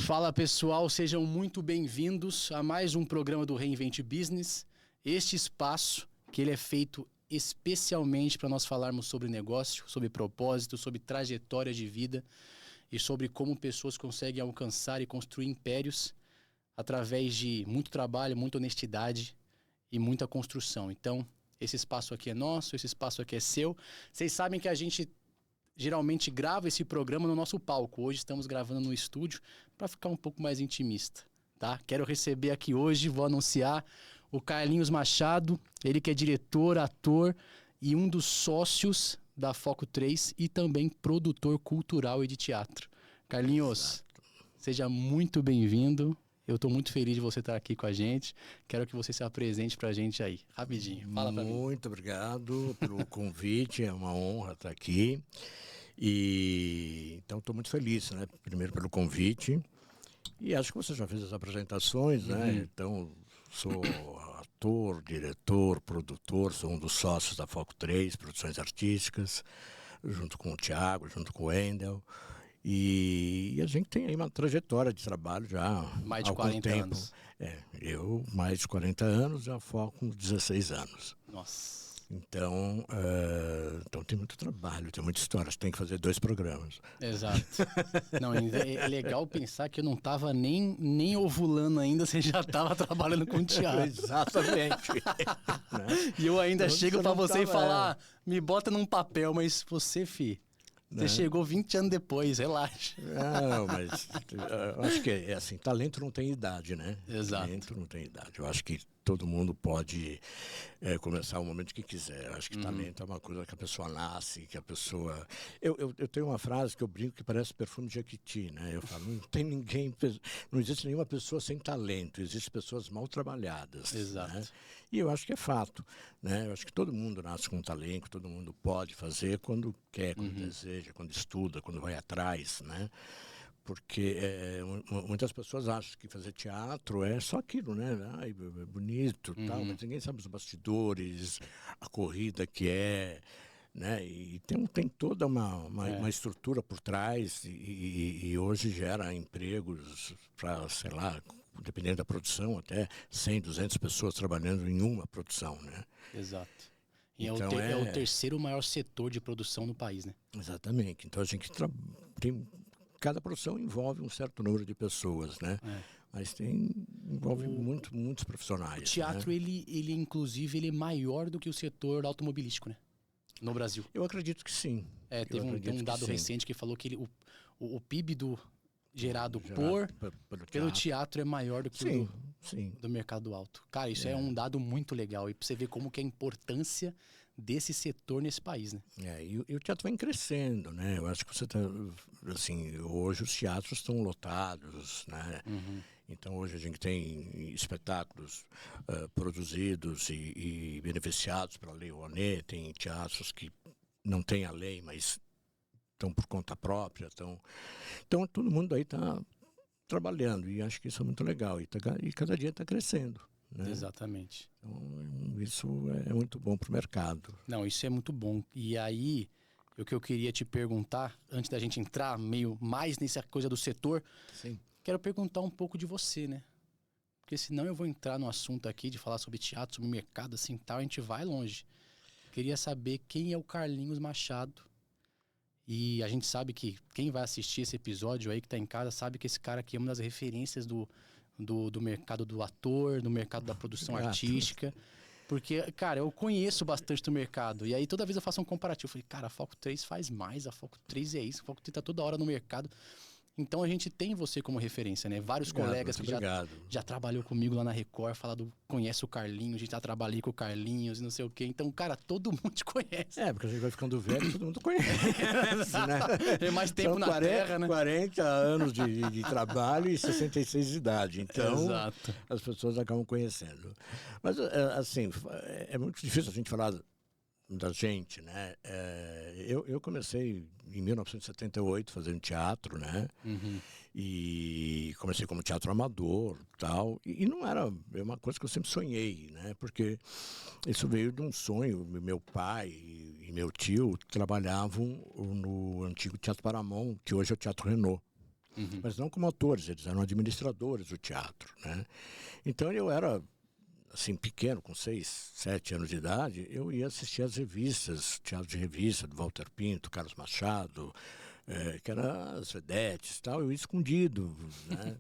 Fala pessoal, sejam muito bem-vindos a mais um programa do Reinvent Business. Este espaço que ele é feito especialmente para nós falarmos sobre negócio, sobre propósito, sobre trajetória de vida e sobre como pessoas conseguem alcançar e construir impérios através de muito trabalho, muita honestidade e muita construção. Então, esse espaço aqui é nosso, esse espaço aqui é seu. Vocês sabem que a gente geralmente grava esse programa no nosso palco. Hoje estamos gravando no estúdio para ficar um pouco mais intimista, tá? Quero receber aqui hoje, vou anunciar o Carlinhos Machado, ele que é diretor, ator e um dos sócios da Foco 3 e também produtor cultural e de teatro. Carlinhos, seja muito bem-vindo. Eu estou muito feliz de você estar aqui com a gente. Quero que você se apresente para a gente aí, rapidinho. Fala para mim. Muito obrigado pelo convite, é uma honra estar aqui. E então estou muito feliz, né? Primeiro pelo convite. E acho que você já fez as apresentações, né? Então, sou ator, diretor, produtor, sou um dos sócios da Foco 3, Produções Artísticas, junto com o Thiago, junto com o Wendel. E a gente tem aí uma trajetória de trabalho já mais de há algum 40 tempo. anos. Eu mais de 40 anos, a Foco 16 anos. Nossa. Então tem muito trabalho, tem muita história, você tem que fazer 2 programas. Exato. Não, é legal pensar que eu não estava nem ovulando ainda, você já estava trabalhando com teatro. Exatamente. Né? E eu ainda chego para você e falar, me bota num papel, mas você, você chegou 20 anos depois, relaxa. Não, mas eu acho que é assim, talento não tem idade, né? Exato. Talento não tem idade. Eu acho que todo mundo pode começar o momento que quiser. Eu acho que talento é uma coisa que a pessoa nasce, que a pessoa... Eu tenho uma frase que eu brinco que parece perfume de Jequiti, né? Eu falo, não existe nenhuma pessoa sem talento, existem pessoas mal trabalhadas. Exato. Né? E eu acho que é fato, né? Eu acho que todo mundo nasce com talento, todo mundo pode fazer quando quer, quando deseja, quando estuda, quando vai atrás, né? Porque muitas pessoas acham que fazer teatro é só aquilo, né? Ai, é bonito e tal, mas ninguém sabe os bastidores, a corrida que é, né? E tem toda uma estrutura por trás e hoje gera empregos para, sei lá, dependendo da produção, até 100, 200 pessoas trabalhando em uma produção, né? Exato. E então, é o terceiro maior setor de produção no país, né? Exatamente. Então a gente cada produção envolve um certo número de pessoas, né? Mas envolve muitos profissionais. O teatro, né? ele inclusive, ele é maior do que o setor automobilístico, né? No Brasil. Eu acredito que sim. Tem um dado recente que falou que o PIB gerado pelo teatro é maior do que o do mercado alto. Cara, isso é um dado muito legal. E pra você ver como que é a importância desse setor nesse país, né? E o teatro vem crescendo, né? Eu acho que você tá, assim, hoje os teatros estão lotados, né? Então hoje a gente tem espetáculos produzidos e beneficiados pela Lei Rouanet, tem teatros que não têm a lei, mas estão por conta própria. Então todo mundo aí está trabalhando e acho que isso é muito legal. E cada dia está crescendo. Né? Exatamente. Então isso é muito bom para o mercado. Não, isso é muito bom. E aí, o que eu queria te perguntar, antes da gente entrar meio mais nessa coisa do setor, quero perguntar um pouco de você, né? Porque senão eu vou entrar no assunto aqui de falar sobre teatro, sobre mercado, assim, tal, a gente vai longe. Queria saber quem é o Carlinhos Machado. E a gente sabe que quem vai assistir esse episódio aí, que tá em casa, sabe que esse cara aqui é uma das referências do mercado do ator, do mercado da produção artística. Porque, cara, eu conheço bastante do mercado. E aí toda vez eu faço um comparativo. Eu falei, cara, a Foco 3 faz mais, a Foco 3 é isso, a Foco 3 tá toda hora no mercado. Então a gente tem você como referência, né? Vários colegas que já trabalhou comigo lá na Record, conhece o Carlinhos, a gente já trabalhei com o Carlinhos e não sei o quê. Então, cara, todo mundo te conhece. Porque a gente vai ficando velho, todo mundo conhece. Né? Tem mais tempo na Terra, né? 40 anos de trabalho e 66 de idade. Então, exato, as pessoas acabam conhecendo. Mas, assim, é muito difícil a gente falar da gente, né? Eu comecei em 1978 fazendo teatro, né? E comecei como teatro amador, tal. E não era uma coisa que eu sempre sonhei, né? Porque isso veio de um sonho. Meu pai e meu tio trabalhavam no antigo Teatro Paramount, que hoje é o Teatro Renault. mas não como atores, eles eram administradores do teatro, né? Então eu era assim, pequeno, com 6, 7 anos de idade, eu ia assistir às revistas, teatro de revista, do Walter Pinto, Carlos Machado, que eram as vedetes e tal, eu ia escondido, né?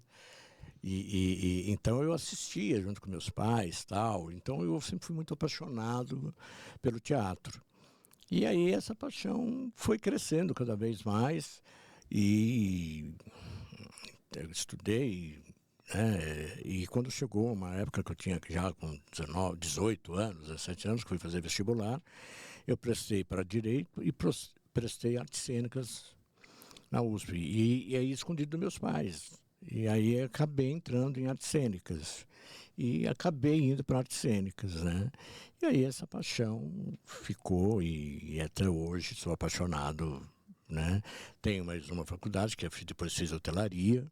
Então eu assistia junto com meus pais tal, então eu sempre fui muito apaixonado pelo teatro. E aí essa paixão foi crescendo cada vez mais e eu estudei, né? E quando chegou uma época que eu tinha já com 19, 18 anos, 17 anos, que fui fazer vestibular, eu prestei para Direito e prestei Artes Cênicas na USP. E aí escondido dos meus pais. E aí acabei entrando em Artes Cênicas. E acabei indo para Artes Cênicas, né? E aí essa paixão ficou e até hoje sou apaixonado, né? Tenho mais uma faculdade, que depois fiz hotelaria.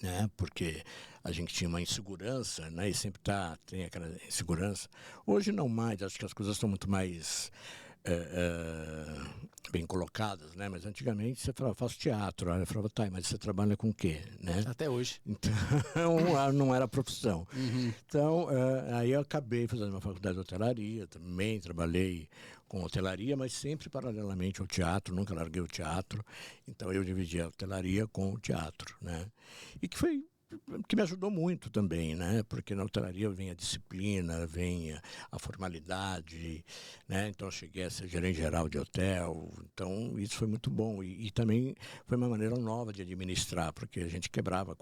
Né? Porque a gente tinha uma insegurança, né? E sempre tem aquela insegurança. Hoje não mais, acho que as coisas estão muito mais bem colocadas, né? Mas antigamente você falava, faço teatro. Aí eu falava, tá, mas você trabalha com o quê? Né? Até hoje. Então, não era profissão. Então, aí eu acabei fazendo uma faculdade de hotelaria, também trabalhei com hotelaria, mas sempre paralelamente ao teatro, nunca larguei o teatro. Então, eu dividi a hotelaria com o teatro, né? E que me ajudou muito também, né? Porque na hotelaria vem a disciplina, vem a formalidade, né? Então eu cheguei a ser gerente geral de hotel, então isso foi muito bom e também foi uma maneira nova de administrar, porque a gente quebrava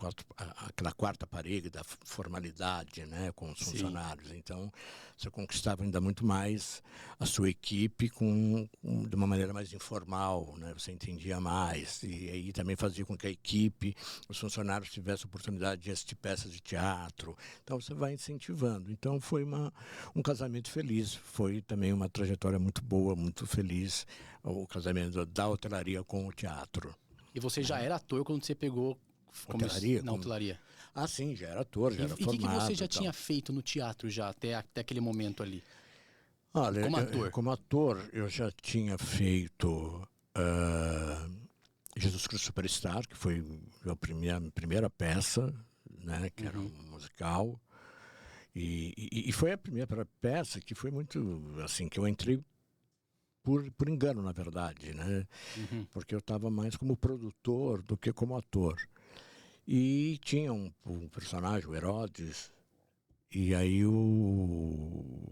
aquela quarta parede da formalidade, né? Com os funcionários, então você conquistava ainda muito mais a sua equipe de uma maneira mais informal, né? Você entendia mais e aí também fazia com que a equipe, os funcionários tivessem oportunidade de assistir peças de teatro. Então você vai incentivando. Então foi um casamento feliz. Foi também uma trajetória muito boa, muito feliz, o casamento da hotelaria com o teatro. E você já era ator quando você pegou hotelaria? Na hotelaria? Ah, sim, já era ator, já era formado. E o que você já tinha feito no teatro já até aquele momento ali? Olha, como ator? Como ator, eu já tinha feito Jesus Cristo Superstar, que foi a primeira peça, né, que era um musical. E foi a primeira peça que foi muito, assim, que eu entrei por engano, na verdade, né? Porque eu estava mais como produtor do que como ator. E tinha um personagem, o Herodes, e aí um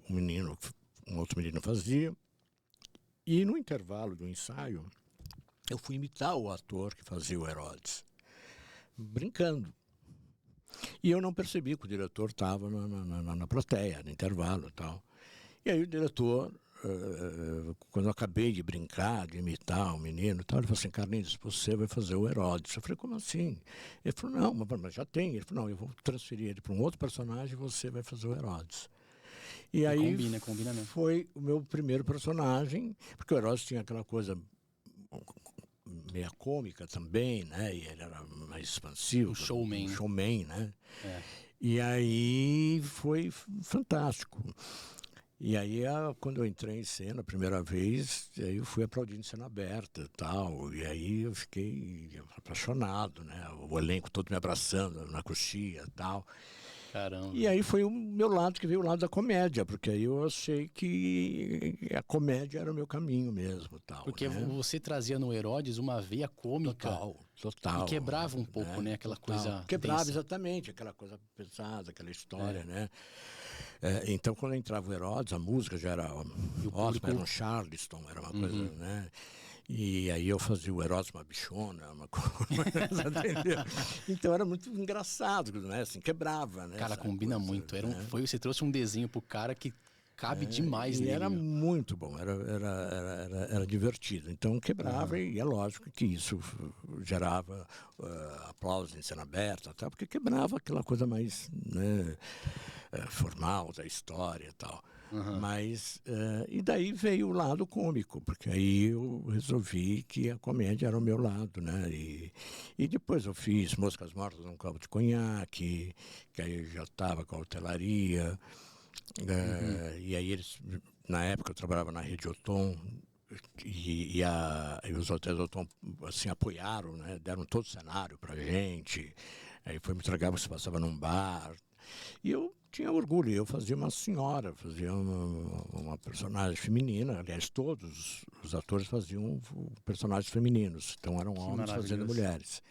outro menino fazia. E no intervalo do ensaio, eu fui imitar o ator que fazia o Herodes, brincando. E eu não percebi que o diretor estava na plateia, no intervalo e tal. E aí o diretor, quando eu acabei de brincar, de imitar o menino e tal, ele falou assim, Carlinhos, você vai fazer o Herodes. Eu falei, como assim? Ele falou, não, mas já tem. Ele falou, não, eu vou transferir ele para um outro personagem e você vai fazer o Herodes. E aí combina mesmo. Foi o meu primeiro personagem, porque o Herodes tinha aquela coisa meia cômica também, né? E ele era mais expansivo. Um showman. Um showman, né? É. E aí foi fantástico. E aí, quando eu entrei em cena a primeira vez, aí eu fui aplaudido em cena aberta e tal. E aí eu fiquei apaixonado, né? O elenco todo me abraçando na coxia e tal. Caramba. E aí foi o meu lado, que veio o lado da comédia, porque aí eu achei que a comédia era o meu caminho mesmo. Tal, porque né? você trazia no Herodes uma veia cômica. Total. E quebrava um pouco, né? Aquela coisa Quebrava, densa. exatamente, aquela coisa pesada, aquela história, né? Então, quando entrava o Herodes, a música já era ótima, era um Charleston, era uma coisa, né? E aí eu fazia o Herodes uma bichona, uma coisa, entendeu? Então era muito engraçado, né? Assim, quebrava, né? Cara, combina coisa, muito. né? Você trouxe um desenho pro cara que cabe demais e nele. era muito bom, era divertido. Então quebrava e é lógico que isso gerava aplausos em cena aberta, até porque quebrava aquela coisa mais, né, formal da história e tal. Mas, e daí veio o lado cômico, porque aí eu resolvi que a comédia era o meu lado, né? E depois eu fiz Moscas Mortas num Copo de Conhaque, que aí eu já estava com a hotelaria. E aí na época eu trabalhava na Rede Otom, e os hotéis assim, apoiaram, né? Deram todo o cenário pra gente. Aí foi muito legal, você passava num bar. E eu tinha orgulho, eu fazia uma senhora, fazia uma personagem feminina. Aliás, todos os atores faziam personagens femininos, então eram Que homens fazendo maravilhoso. mulheres.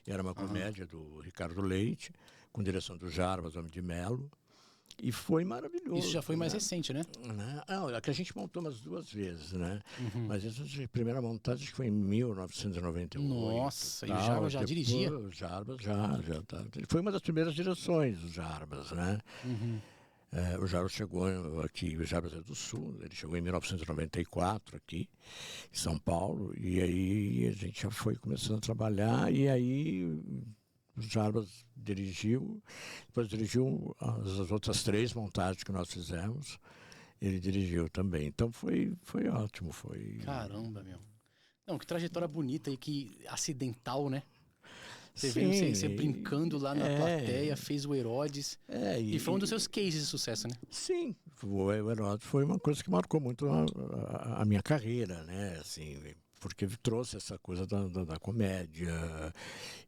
E era uma comédia do Ricardo Leite, com direção do Jarbas Homem de Melo. E foi maravilhoso. Isso já foi mais né? recente, né? Não, é que a gente montou umas 2 vezes, né? Mas essa primeira montagem acho que foi em 1998. Nossa, e o tal. Jarbas já Depois, dirigia? O Jarbas já tá. Foi uma das primeiras direções, o Jarbas, né? O Jarbas chegou aqui, o Jarbas é do Sul, ele chegou em 1994 aqui, em São Paulo, e aí a gente já foi começando a trabalhar, e aí o Jarbas dirigiu, depois dirigiu as outras 3 montagens que nós fizemos, ele dirigiu também. Então foi ótimo, foi... Caramba, meu. Não, que trajetória bonita e que acidental, né? Você Sim, vendo você brincando lá na plateia, fez o Herodes. E foi um dos seus cases de sucesso, né? Sim, o Heródoto foi uma coisa que marcou muito a minha carreira, né? Assim, porque trouxe essa coisa da comédia.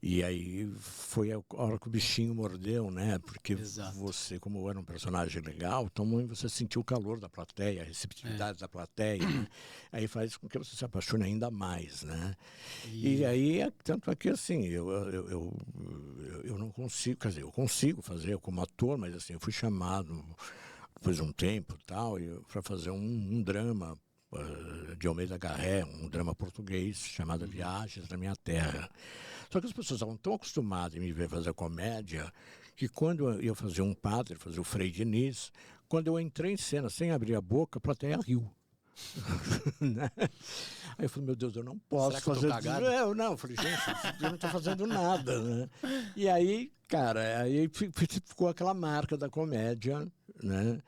E aí foi a hora que o bichinho mordeu, né? Porque Exato. você, como era um personagem legal, então você sentiu o calor da plateia, a receptividade da plateia, né? Aí faz com que você se apaixone ainda mais, né? E aí, tanto é que assim, eu não consigo, quer dizer, eu consigo fazer como ator, mas assim, eu fui chamado depois de um tempo tal, para fazer um drama de Almeida Garré, um drama português chamado Viagens na Minha Terra. Só que as pessoas estavam tão acostumadas a me ver fazer comédia que quando eu fazia um padre, fazia o Frei Diniz, quando eu entrei em cena sem abrir a boca, a plateia riu. Né? Aí eu falei, meu Deus, eu não posso Será que eu tô fazer cagado? Eu não, eu falei, gente, eu não estou fazendo nada, né? E aí, cara, aí ficou aquela marca da comédia, né?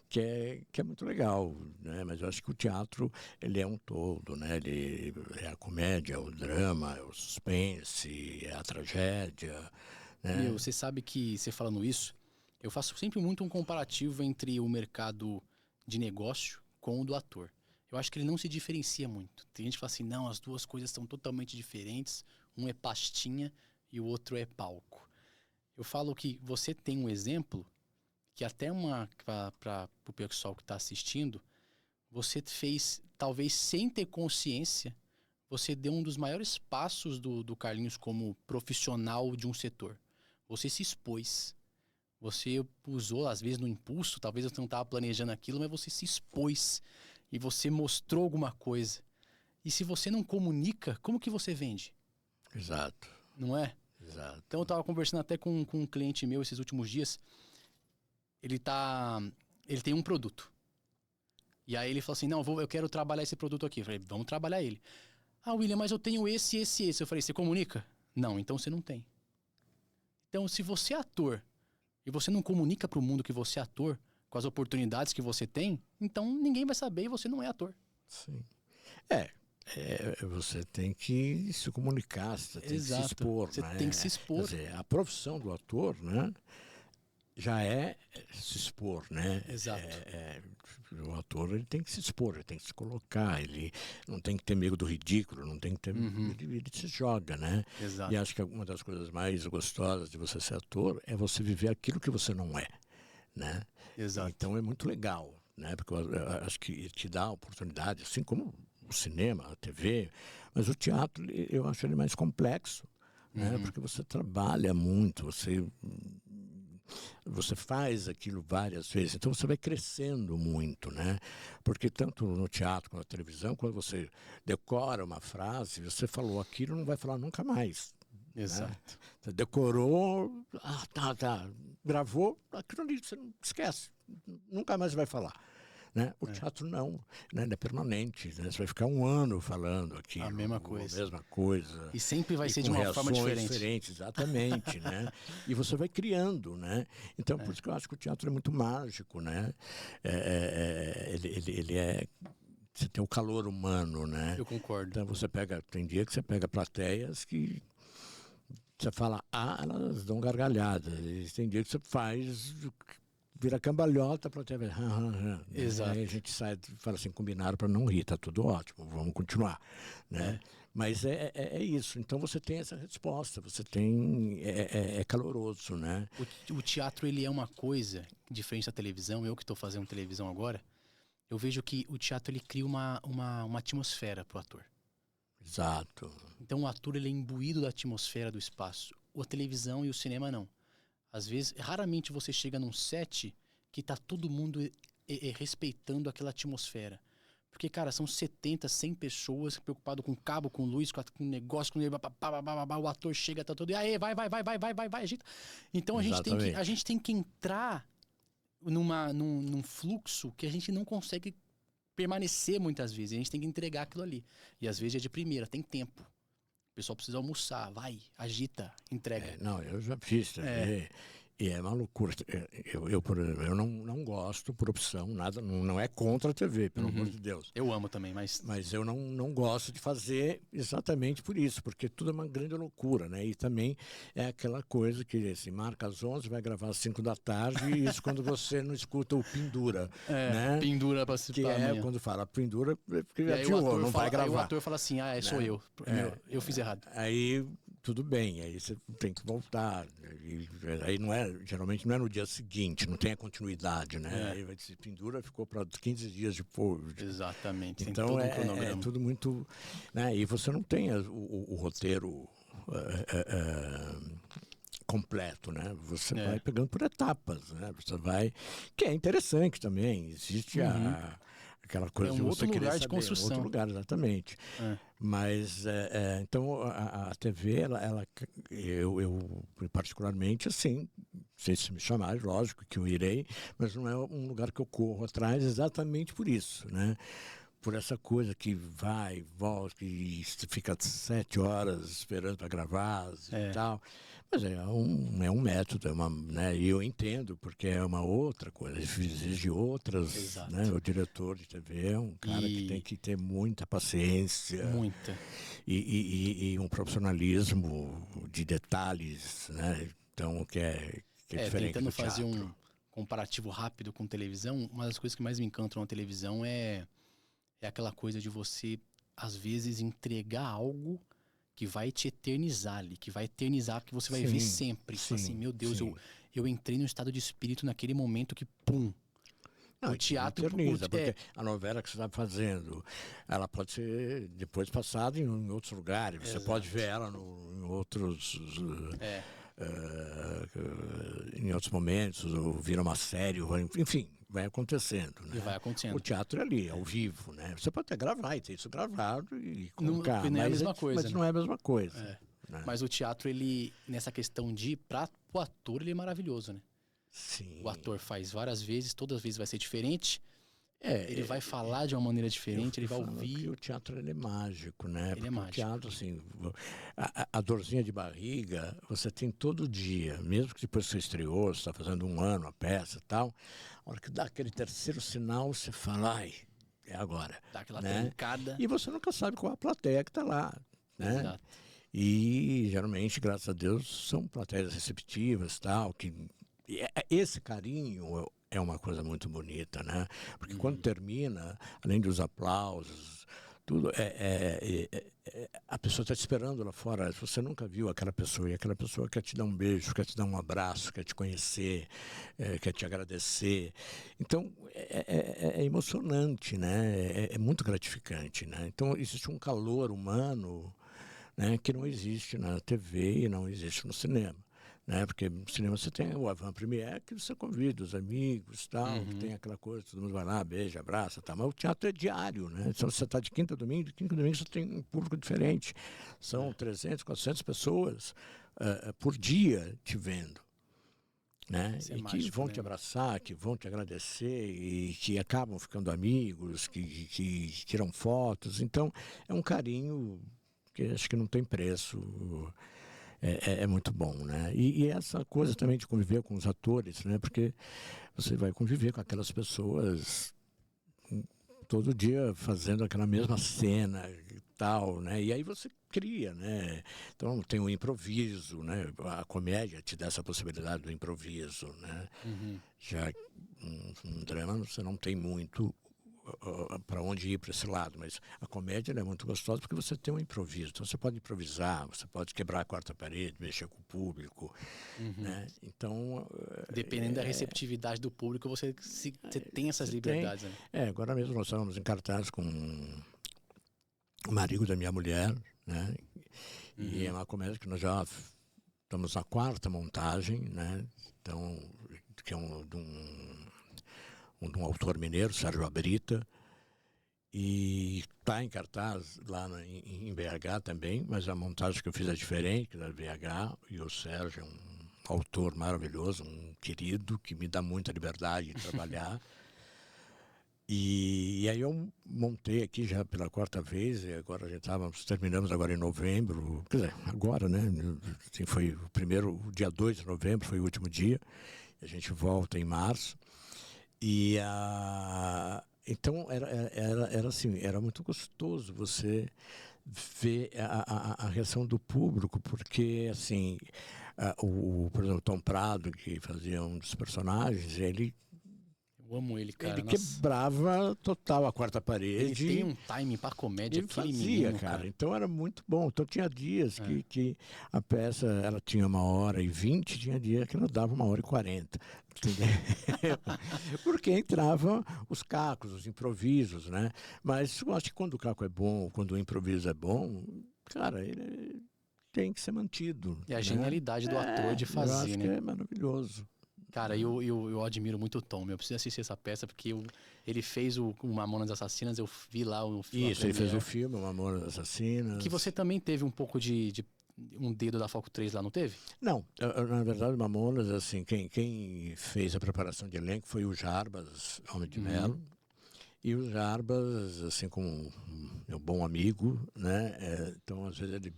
Que é muito legal, né? Mas eu acho que o teatro, ele é um todo, né? Ele é a comédia, é o drama, é o suspense, é a tragédia, né? Meu, você sabe que, você falando isso, eu faço sempre muito um comparativo entre o mercado de negócio com o do ator. Eu acho que ele não se diferencia muito. Tem gente que fala assim, não, as duas coisas são totalmente diferentes. Um é pastinha e o outro é palco. Eu falo que você tem um exemplo que até para o pessoal que está assistindo, você fez, talvez sem ter consciência, você deu um dos maiores passos do Carlinhos como profissional de um setor. Você se expôs. Você usou, às vezes, no impulso, talvez você não estava planejando aquilo, mas você se expôs e você mostrou alguma coisa. E se você não comunica, como que você vende? Exato, Não é? exato. Então eu estava conversando até com um cliente meu esses últimos dias. Ele tem um produto. E aí ele falou assim, não, eu quero trabalhar esse produto aqui. Eu falei, vamos trabalhar ele. Ah, William, mas eu tenho esse. Eu falei, você comunica? Não, então você não tem. Então, se você é ator e você não comunica para o mundo que você é ator, com as oportunidades que você tem, então ninguém vai saber e você não é ator. Sim. Você tem que se comunicar, você tem que se Exato. expor, Você né? tem que se expor. Quer dizer, a profissão do ator, né? Já é se expor, né? Exato. O ator, ele tem que se expor, ele tem que se colocar, ele não tem que ter medo do ridículo, não tem que ter... Ele se joga, né? Exato. E acho que uma das coisas mais gostosas de você ser ator é você viver aquilo que você não é, né? Exato. Então é muito legal, né? Porque eu acho que te dá a oportunidade, assim como o cinema, a TV, mas o teatro, eu acho ele mais complexo, né? Porque você trabalha muito, você faz aquilo várias vezes, então você vai crescendo muito, né? Porque tanto no teatro quanto na televisão, quando você decora uma frase, você falou aquilo, não vai falar nunca mais. Exato. Né? Você decorou, tá, gravou, aquilo ali você não esquece, nunca mais vai falar. Né? O teatro não, né? Ele é permanente, né? Você vai ficar 1 ano falando aquilo, A mesma coisa. A mesma coisa. E sempre vai ser de com uma forma reações diferente. diferentes, exatamente, né? E você vai criando, né? Então, por isso que eu acho que o teatro é muito mágico, né? Ele é... Você tem o calor humano, né? Eu concordo. Então, tem dia que você pega plateias que você fala, elas dão gargalhada. E tem dia que você faz... vira cambalhota, a plateia vai... Exato. Aí a gente sai e fala assim, combinaram para não rir, tá tudo ótimo, vamos continuar, né? Mas é isso, então você tem essa resposta, você tem... É caloroso, né? O teatro, ele é uma coisa diferente da televisão. Eu que estou fazendo televisão agora, eu vejo que o teatro, ele cria uma atmosfera pro ator. Exato. Então o ator, ele é imbuído da atmosfera do espaço. A televisão e o cinema não. Às vezes, raramente você chega num set que tá todo mundo respeitando aquela atmosfera. Porque, cara, são 70, 100 pessoas preocupadas com cabo, com luz, com negócio, com o ator chega, tá todo... E aí, vai, agita. Então a gente tem que entrar num fluxo que a gente não consegue permanecer muitas vezes. A gente tem que entregar aquilo ali. E às vezes é de primeira, tem tempo. O pessoal precisa almoçar, vai, agita, entrega. Não, eu já fiz também. E é uma loucura. Eu não gosto, por opção, nada, não é contra a TV, pelo amor de Deus. Eu amo também, mas eu não gosto de fazer exatamente por isso, porque tudo é uma grande loucura, né? E também é aquela coisa que, assim, marca às 11, vai gravar às 5 da tarde, e isso quando você não escuta o pendura, né? Pendura pra se Que quando fala pendura, porque adiou, não vai gravar. Aí o ator fala assim, sou eu. Eu fiz errado. Aí tudo bem, aí você tem que voltar. Aí geralmente não é no dia seguinte, não tem a continuidade, né? Aí vai se pendura, ficou para 15 dias depois. Exatamente. Então tem todo um cronograma. É tudo muito, né? E você não tem o roteiro completo, né? Você vai pegando por etapas, né? Você vai, que é interessante também. Existe aquela coisa de você querer saber, de construção. outro lugar, exatamente. Mas então a TV, eu particularmente, assim, se me chamarem, lógico que eu irei, mas não é um lugar que eu corro atrás exatamente por isso, né? Por essa coisa que vai, volta, que fica 7 horas esperando para gravar e tal. Mas é um método, né? E eu entendo, porque é uma outra coisa, exige outras, né? O diretor de TV é um cara que tem que ter muita paciência. Muita. E um profissionalismo de detalhes, né? Então, que é diferente tentando do teatro. Fazer um comparativo rápido com televisão, uma das coisas que mais me encantam na televisão é aquela coisa de você, às vezes, entregar algo que vai te eternizar ali, que vai eternizar, que você vai ver sempre. Assim, meu Deus, eu entrei num estado de espírito naquele momento que, pum. Não, o teatro eterniza, porque a novela que você está fazendo, ela pode ser depois passada em outros lugares. Você pode ver ela em outros... em outros momentos, ou vira uma série, enfim, vai acontecendo, né? E vai acontecendo. O teatro é ali, ao vivo, né? Você pode até gravar e ter isso gravado e colocar, não é a mesma coisa, mas não é a mesma coisa. Né? Mas o teatro, ele, nessa questão o ator, ele é maravilhoso, né? Sim. O ator faz várias vezes, todas as vezes vai ser diferente. Ele vai falar de uma maneira diferente, ele vai ouvir. O teatro, ele é mágico, né? Ele é mágico. O teatro, assim, a dorzinha de barriga, você tem todo dia, mesmo que depois você estreou, você está fazendo 1 ano a peça e tal, a hora que dá aquele terceiro sinal, você fala, ai, é agora. Dá aquela né? trancada. E você nunca sabe qual é a plateia que está lá, né? Exato. E, geralmente, graças a Deus, são plateias receptivas, tal, que esse carinho é uma coisa muito bonita, né? Porque quando termina, além dos aplausos, tudo a pessoa está te esperando lá fora. Você nunca viu aquela pessoa, e aquela pessoa quer te dar um beijo, quer te dar um abraço, quer te conhecer, quer te agradecer. Então é emocionante, né? É muito gratificante, né? Então existe um calor humano, né, que não existe na TV e não existe no cinema. Né? Porque no cinema você tem o avant-première, que você convida os amigos, tal, que tem aquela coisa, todo mundo vai lá, beija, abraça, tal. Mas o teatro é diário, né? Então você está de quinta a domingo você tem um público diferente. São 300, 400 pessoas por dia te vendo. Né? E mágico, que vão te abraçar, que vão te agradecer e que acabam ficando amigos, que tiram fotos. Então é um carinho que acho que não tem preço. É muito bom, né? E essa coisa também de conviver com os atores, né? Porque você vai conviver com aquelas pessoas todo dia fazendo aquela mesma cena e tal, né? E aí você cria, né? Então tem o improviso, né? A comédia te dá essa possibilidade do improviso, né? Já um drama você não tem muito para onde ir para esse lado, mas a comédia é muito gostosa porque você tem um improviso, então você pode improvisar, você pode quebrar a quarta parede, mexer com o público, né? Então dependendo da receptividade do público, você tem essas liberdades, né? Agora mesmo nós estamos em cartaz com o marido da minha mulher, né? E é uma comédia que nós já estamos na 4ª montagem, né? Então, que é de um autor mineiro, Sérgio Abrita, e está em cartaz lá em BH também, mas a montagem que eu fiz é diferente, que é da BH, e o Sérgio é um autor maravilhoso, um querido, que me dá muita liberdade de trabalhar. E aí eu montei aqui já pela 4ª vez, e agora terminamos agora em novembro, quer dizer, agora, né? Assim, foi o dia 2 de novembro, foi o último dia, a gente volta em março. E então era assim, era muito gostoso você ver a reação do público, porque assim, por exemplo, o Tom Prado, que fazia um dos personagens, eu amo ele, cara. Ele quebrava total a quarta parede. Ele tem um timing pra comédia, ele fazia, cara. Então era muito bom. Então tinha dias que a peça ela tinha 1h20, tinha dia que ela dava 1h40. Entendeu? Porque entravam os cacos, os improvisos, né? Mas eu acho que quando o caco é bom, quando o improviso é bom, cara, ele tem que ser mantido. E a genialidade do ator de fazer, eu acho né? que é maravilhoso. Cara, eu admiro muito o Tom. Eu preciso assistir essa peça porque ele fez o Mamonas Assassinas, eu vi lá o filme. Isso, ele fez o filme, Mamonas Assassinas. Que você também teve um pouco de um dedo da Foco 3 lá, não teve? Não, na verdade, Mamonas, assim, quem fez a preparação de elenco foi o Jarbas, Homem de Melo. E o Jarbas, assim, como um bom amigo, né? Então, às vezes, ele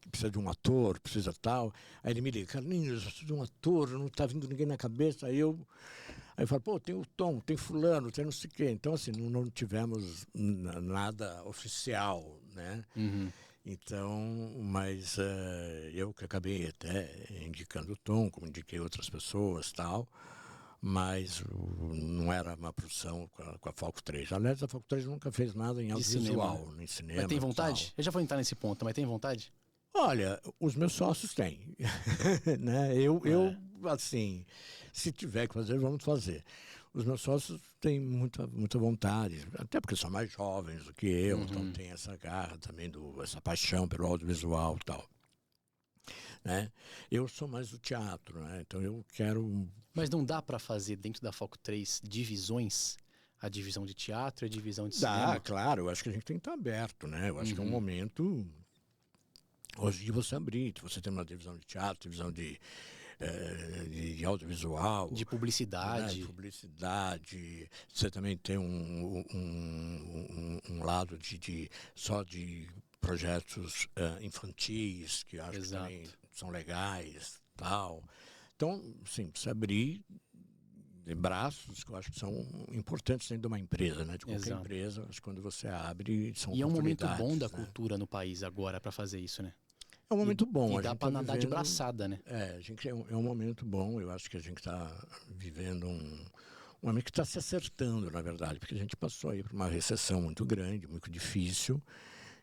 precisa de um ator, precisa tal. Aí ele me liga, Carlinhos, eu preciso de um ator, não está vindo ninguém na cabeça. Aí eu falo, pô, tem o Tom, tem fulano, tem não sei o quê. Então, assim, não tivemos nada oficial, né? Então, mas eu que acabei até indicando o Tom, como indiquei outras pessoas tal, mas não era uma produção com a Foco 3. Aliás, a Foco 3 nunca fez nada em audiovisual, nem cinema. Mas tem vontade? Tal. Eu já vou entrar nesse ponto, mas tem vontade? Olha, os meus sócios têm. Né? Eu, assim, se tiver que fazer, vamos fazer. Os meus sócios têm muita vontade, até porque são mais jovens do que eu, então tem essa garra também, essa paixão pelo audiovisual e tal. Né? Eu sou mais do teatro, né? Então eu quero... Mas não dá para fazer dentro da Foco 3 divisões? A divisão de teatro e a divisão de cinema? Dá, claro. Eu acho que a gente tem que estar aberto, né? Eu acho que é um momento... Hoje de você abrir, você tem uma divisão de teatro, divisão de audiovisual. De publicidade. Né? De publicidade. Você também tem um lado só de projetos infantis, que eu acho que também são legais, tal. Então, sim, precisa abrir braços que eu acho que são importantes dentro de uma empresa, né? De qualquer empresa, acho que quando você abre, são oportunidades. E é um momento bom da cultura no país agora para fazer isso, né? É um momento bom. E dá para nadar de braçada, né? É um momento bom. Eu acho que a gente está vivendo um momento que está se acertando, na verdade, porque a gente passou aí por uma recessão muito grande, muito difícil.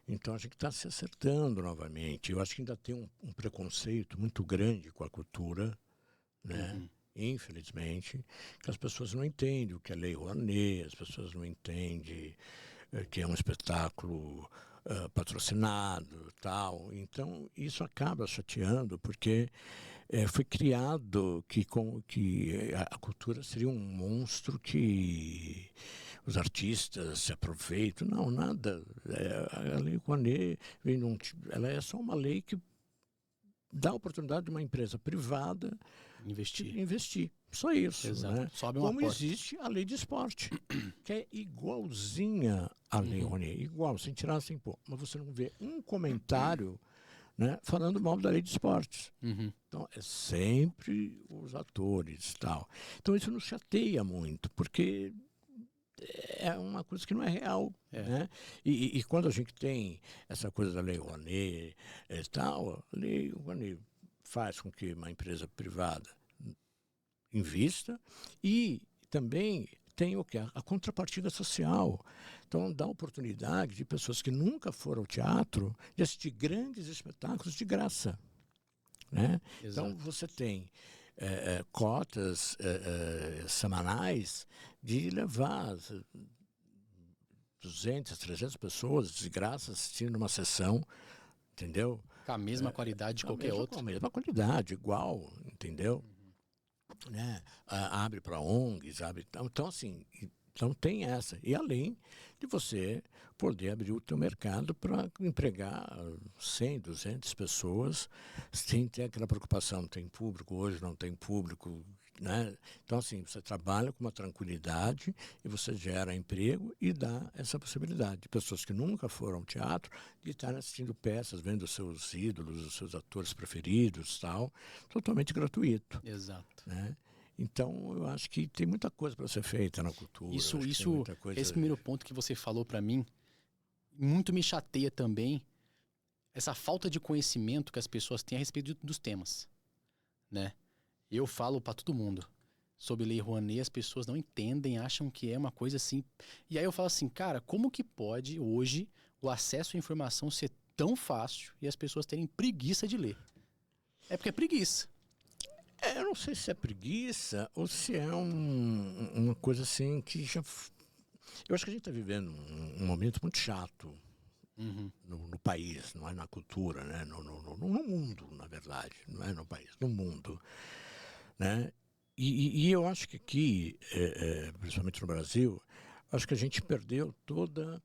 Então a gente está se acertando novamente. Eu acho que ainda tem um preconceito muito grande com a cultura, né? Infelizmente, que as pessoas não entendem o que é Lei Rouanet, as pessoas não entendem que é um espetáculo patrocinado, tal. Então isso acaba chateando, porque foi criado que a cultura seria um monstro que os artistas se aproveitam. Não, nada. A Lei Rouanet ela é só uma lei que dá a oportunidade de uma empresa privada investir. Só isso. Exato. Né? Como existe a lei de esporte, que é igualzinha à Lei Rouanet, igual, sem tirar, sem pôr. Mas você não vê um comentário, né, falando mal da lei de esportes. Então, é sempre os atores e tal. Então, isso nos chateia muito, porque é uma coisa que não é real. Né? E quando a gente tem essa coisa da Lei Rouanet e tal, a Lei Rouanet faz com que uma empresa privada invista e também tem o que? A contrapartida social. Então, dá oportunidade de pessoas que nunca foram ao teatro de assistir grandes espetáculos de graça. Né? Então, você tem cotas semanais de levar 200, 300 pessoas de graça assistindo uma sessão, entendeu? Com a mesma qualidade de qualquer outra. Com a mesma qualidade, igual, entendeu? Né? Abre para ONGs, abre. Então, assim, então tem essa. E além de você poder abrir o teu mercado para empregar 100, 200 pessoas, sem ter aquela preocupação, tem público, hoje não tem público. Né? Então, assim, você trabalha com uma tranquilidade e você gera emprego e dá essa possibilidade de pessoas que nunca foram ao teatro de estarem assistindo peças, vendo os seus ídolos, os seus atores preferidos, tal, totalmente gratuito. Exato. Né? Então, eu acho que tem muita coisa para ser feita na cultura. Esse primeiro ponto que você falou para mim, muito me chateia também essa falta de conhecimento que as pessoas têm a respeito dos temas, né? Eu falo para todo mundo sobre Lei Rouanet, as pessoas não entendem, acham que é uma coisa assim. E aí eu falo assim, cara, como que pode hoje o acesso à informação ser tão fácil e as pessoas terem preguiça de ler? É porque é preguiça. Eu não sei se é preguiça ou se é uma coisa assim que já... Eu acho que a gente está vivendo um momento muito chato no país, não é na cultura, né? No mundo, na verdade. Não é no país, no mundo. Né? E eu acho que aqui, principalmente no Brasil, acho que a gente perdeu toda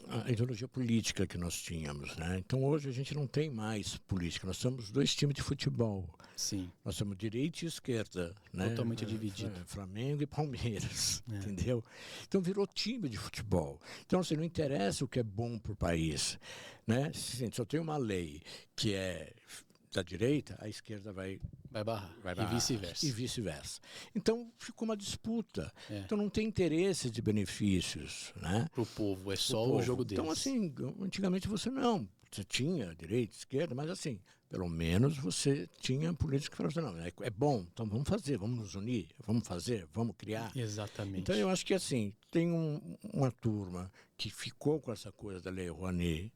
a ideologia política que nós tínhamos. Né? Então hoje a gente não tem mais política, nós temos 2 times de futebol. Sim. Nós temos direita e esquerda. Né? Totalmente dividido. Flamengo e Palmeiras, entendeu? Então virou time de futebol. Então assim, não interessa o que é bom para o país. Né? Se eu tenho uma lei que é da direita, a esquerda vai barrar. E vice-versa. E vice-versa. Então, ficou uma disputa. Então, não tem interesse de benefícios. Né? Para o povo, é só o jogo deles. Então, assim, antigamente você não. Você tinha direita, esquerda, mas assim, pelo menos você tinha políticos que falavam, não, é bom, então vamos fazer, vamos nos unir, vamos fazer, vamos criar. Exatamente. Então, eu acho que, assim, tem uma turma que ficou com essa coisa da Lei Rouanet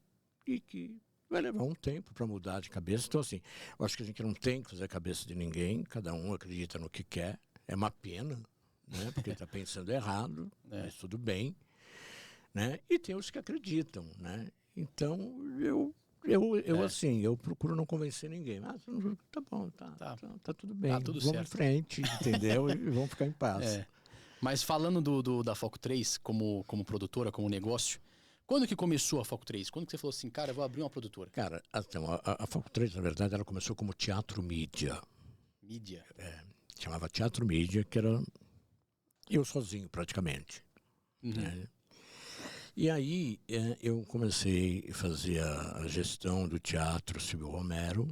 e que vai levar um tempo para mudar de cabeça. Então, assim, eu acho que a gente não tem que fazer a cabeça de ninguém, cada um acredita no que quer. É uma pena, né? Porque está pensando errado, mas tudo bem. Né? E tem os que acreditam, né? Então, assim, eu procuro não convencer ninguém. Mas tá bom, tá tudo bem. Tá tudo vamos certo. em frente, entendeu? E vamos ficar em paz. Mas falando da Foco 3 como produtora, como negócio, quando que começou a Foco 3? Quando que você falou assim, cara, eu vou abrir uma produtora? Cara, então, a Foco 3, na verdade, ela começou como Teatro Mídia. Mídia? Chamava Teatro Mídia, que era eu sozinho, praticamente. Né? E aí, eu comecei a fazer a gestão do Teatro Silvio Romero,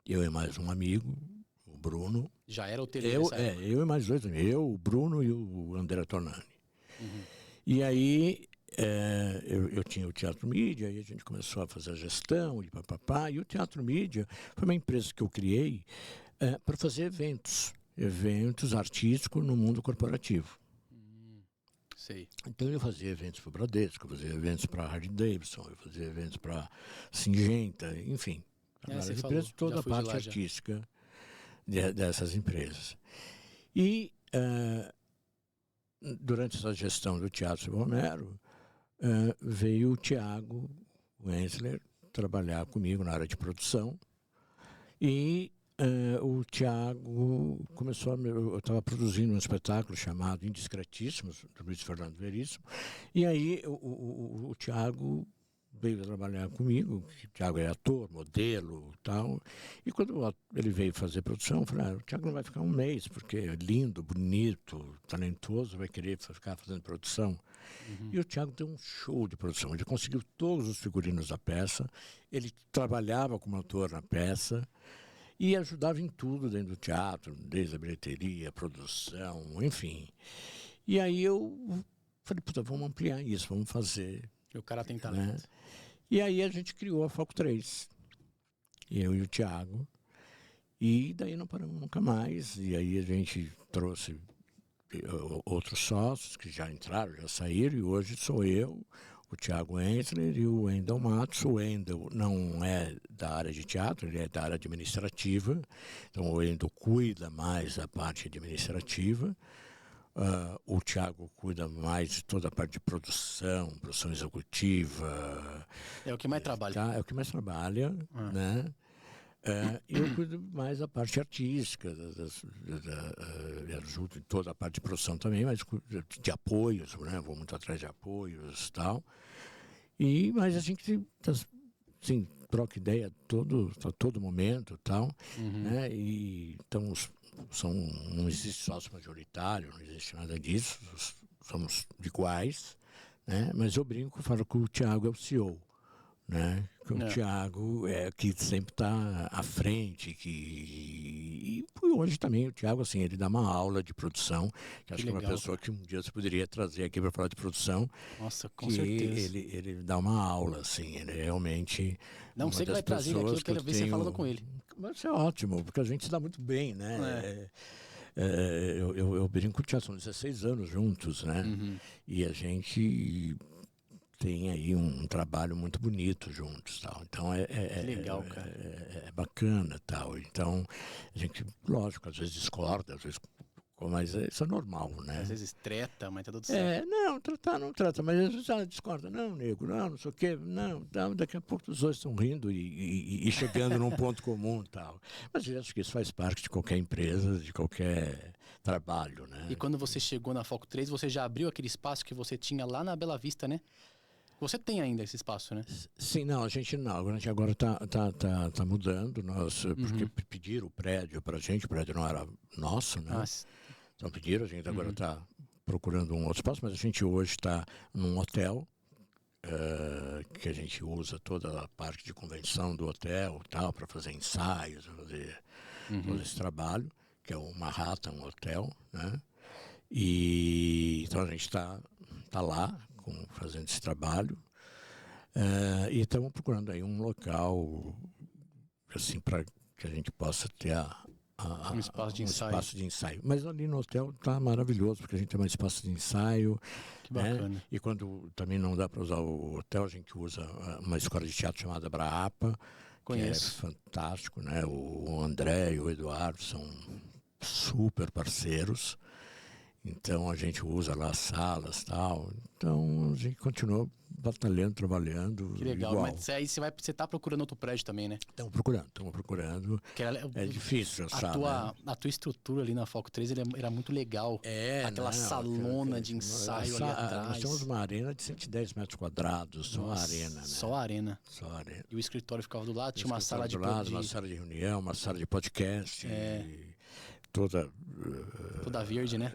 eu e mais um amigo, o Bruno. Já era o telefone? Eu e mais 2 amigos, eu, o Bruno e o André Tornani. E aí... eu tinha o Teatro Mídia e a gente começou a fazer a gestão e papapá. E o Teatro Mídia foi uma empresa que eu criei para fazer eventos artísticos no mundo corporativo. Sei. Então eu fazia eventos para o Bradesco, eu fazia eventos para a Harley Davidson, eu fazia eventos para Singenta, enfim. Empresas, toda a parte artística dessas empresas. E durante essa gestão do Teatro Romero, veio o Thiago Wenzler trabalhar comigo na área de produção e o Thiago começou eu estava produzindo um espetáculo chamado Indiscretíssimos, do Luiz Fernando Veríssimo, e aí o Thiago veio trabalhar comigo. O Thiago é ator, modelo e tal, e quando ele veio fazer produção, eu falei, o Thiago não vai ficar um mês, porque é lindo, bonito, talentoso, vai querer ficar fazendo produção. E o Thiago deu um show de produção. Ele conseguiu todos os figurinos da peça, ele trabalhava como ator na peça e ajudava em tudo dentro do teatro, desde a bilheteria, a produção, enfim. E aí eu falei, puta, vamos ampliar isso, vamos fazer. E o cara tem talento. Né? E aí a gente criou a Foco 3. Eu e o Thiago. E daí não paramos nunca mais. E aí a gente trouxe outros sócios que já entraram, já saíram. E hoje sou eu, o Thiago Entler e o Wendel Matos. O Wendel não é da área de teatro, ele é da área administrativa. Então o Wendel cuida mais da parte administrativa. O Thiago cuida mais de toda a parte de produção executiva. É o que mais trabalha. Tá? É o que mais trabalha, né? E eu cuido mais da parte artística, ajudo em toda a parte de produção também, mas de apoios, né? Vou muito atrás de apoios e tal. Mas a gente assim, troca ideia a todo momento e tal. Né? E, então, não existe sócio majoritário, não existe nada disso, somos iguais, né? Mas eu brinco, falo que o Thiago é o CEO. Né? O Thiago é que sempre está à frente, e hoje também o Thiago, assim, ele dá uma aula de produção, que acho que é uma pessoa que um dia você poderia trazer aqui para falar de produção. Nossa, com certeza. Ele dá uma aula, assim, ele realmente... Não sei que vai trazer aqui, eu quero ver você falando com ele. Mas é ótimo, porque a gente se dá muito bem, né? Eu brinco que já são 16 anos juntos, né? E a gente... tem aí um trabalho muito bonito juntos, tal. Então legal, cara. É bacana, tal. Então a gente, lógico, às vezes discorda, às vezes, mas isso é normal, né? Às vezes treta, mas tá tudo certo. Não trata, mas às vezes ela discorda, não, nego, não sei o quê, não, daqui a pouco os dois estão rindo e chegando num ponto comum, tal. Mas eu acho que isso faz parte de qualquer empresa, de qualquer trabalho, né? E quando você chegou na Foco 3, você já abriu aquele espaço que você tinha lá na Bela Vista, né? Você tem ainda esse espaço, né? Sim, não, a gente agora tá mudando, porque pediram o prédio pra gente, o prédio não era nosso, né? Então pediram, a gente agora está procurando um outro espaço, mas a gente hoje está num hotel, que a gente usa toda a parte de convenção do hotel, tal, para fazer ensaios, fazer todo esse trabalho, que é o Manhattan Hotel, né? E então a gente está lá fazendo esse trabalho, e estamos procurando aí um local assim para que a gente possa ter um espaço de ensaio. Mas ali no hotel está maravilhoso, porque a gente tem um espaço de ensaio. Que bacana. Né? E quando também não dá para usar o hotel, a gente usa uma escola de teatro chamada Brapa. Conheço. Que é fantástico, né? O André e o Eduardo são super parceiros. Então a gente usa lá as salas e tal. Então a gente continua batalhando, trabalhando. Que legal. Igual. Mas aí você tá procurando outro prédio também, né? Estamos procurando. É difícil, sabe? A tua estrutura ali na Foco 3 era muito legal. Aquela salona de ensaio ali atrás. Nós temos uma arena de 110 metros quadrados, só a arena, né? Só a arena. E o escritório ficava do lado, tinha uma sala de uma sala de reunião, uma sala de podcast. Toda verde, né?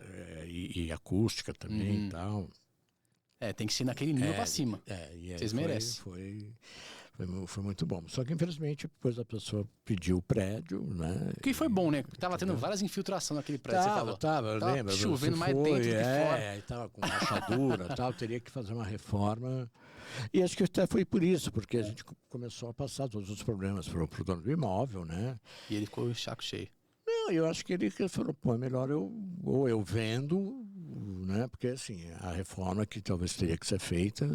E acústica também e tal. Tem que ser naquele nível pra cima. Vocês merecem. Foi muito bom. Só que, infelizmente, depois a pessoa pediu o prédio, né? Que foi bom, né? Tava tendo várias infiltrações naquele prédio, você falou. Tava, lembra? Chovendo mais dentro do que fora. Aí tava com rachadura e tal, teria que fazer uma reforma. E acho que até foi por isso, porque a gente começou a passar todos os problemas pro dono do imóvel, né? E ele ficou chaco cheio. Não, eu acho que ele falou, pô, é melhor eu vendo, né? Porque assim, a reforma que talvez teria que ser feita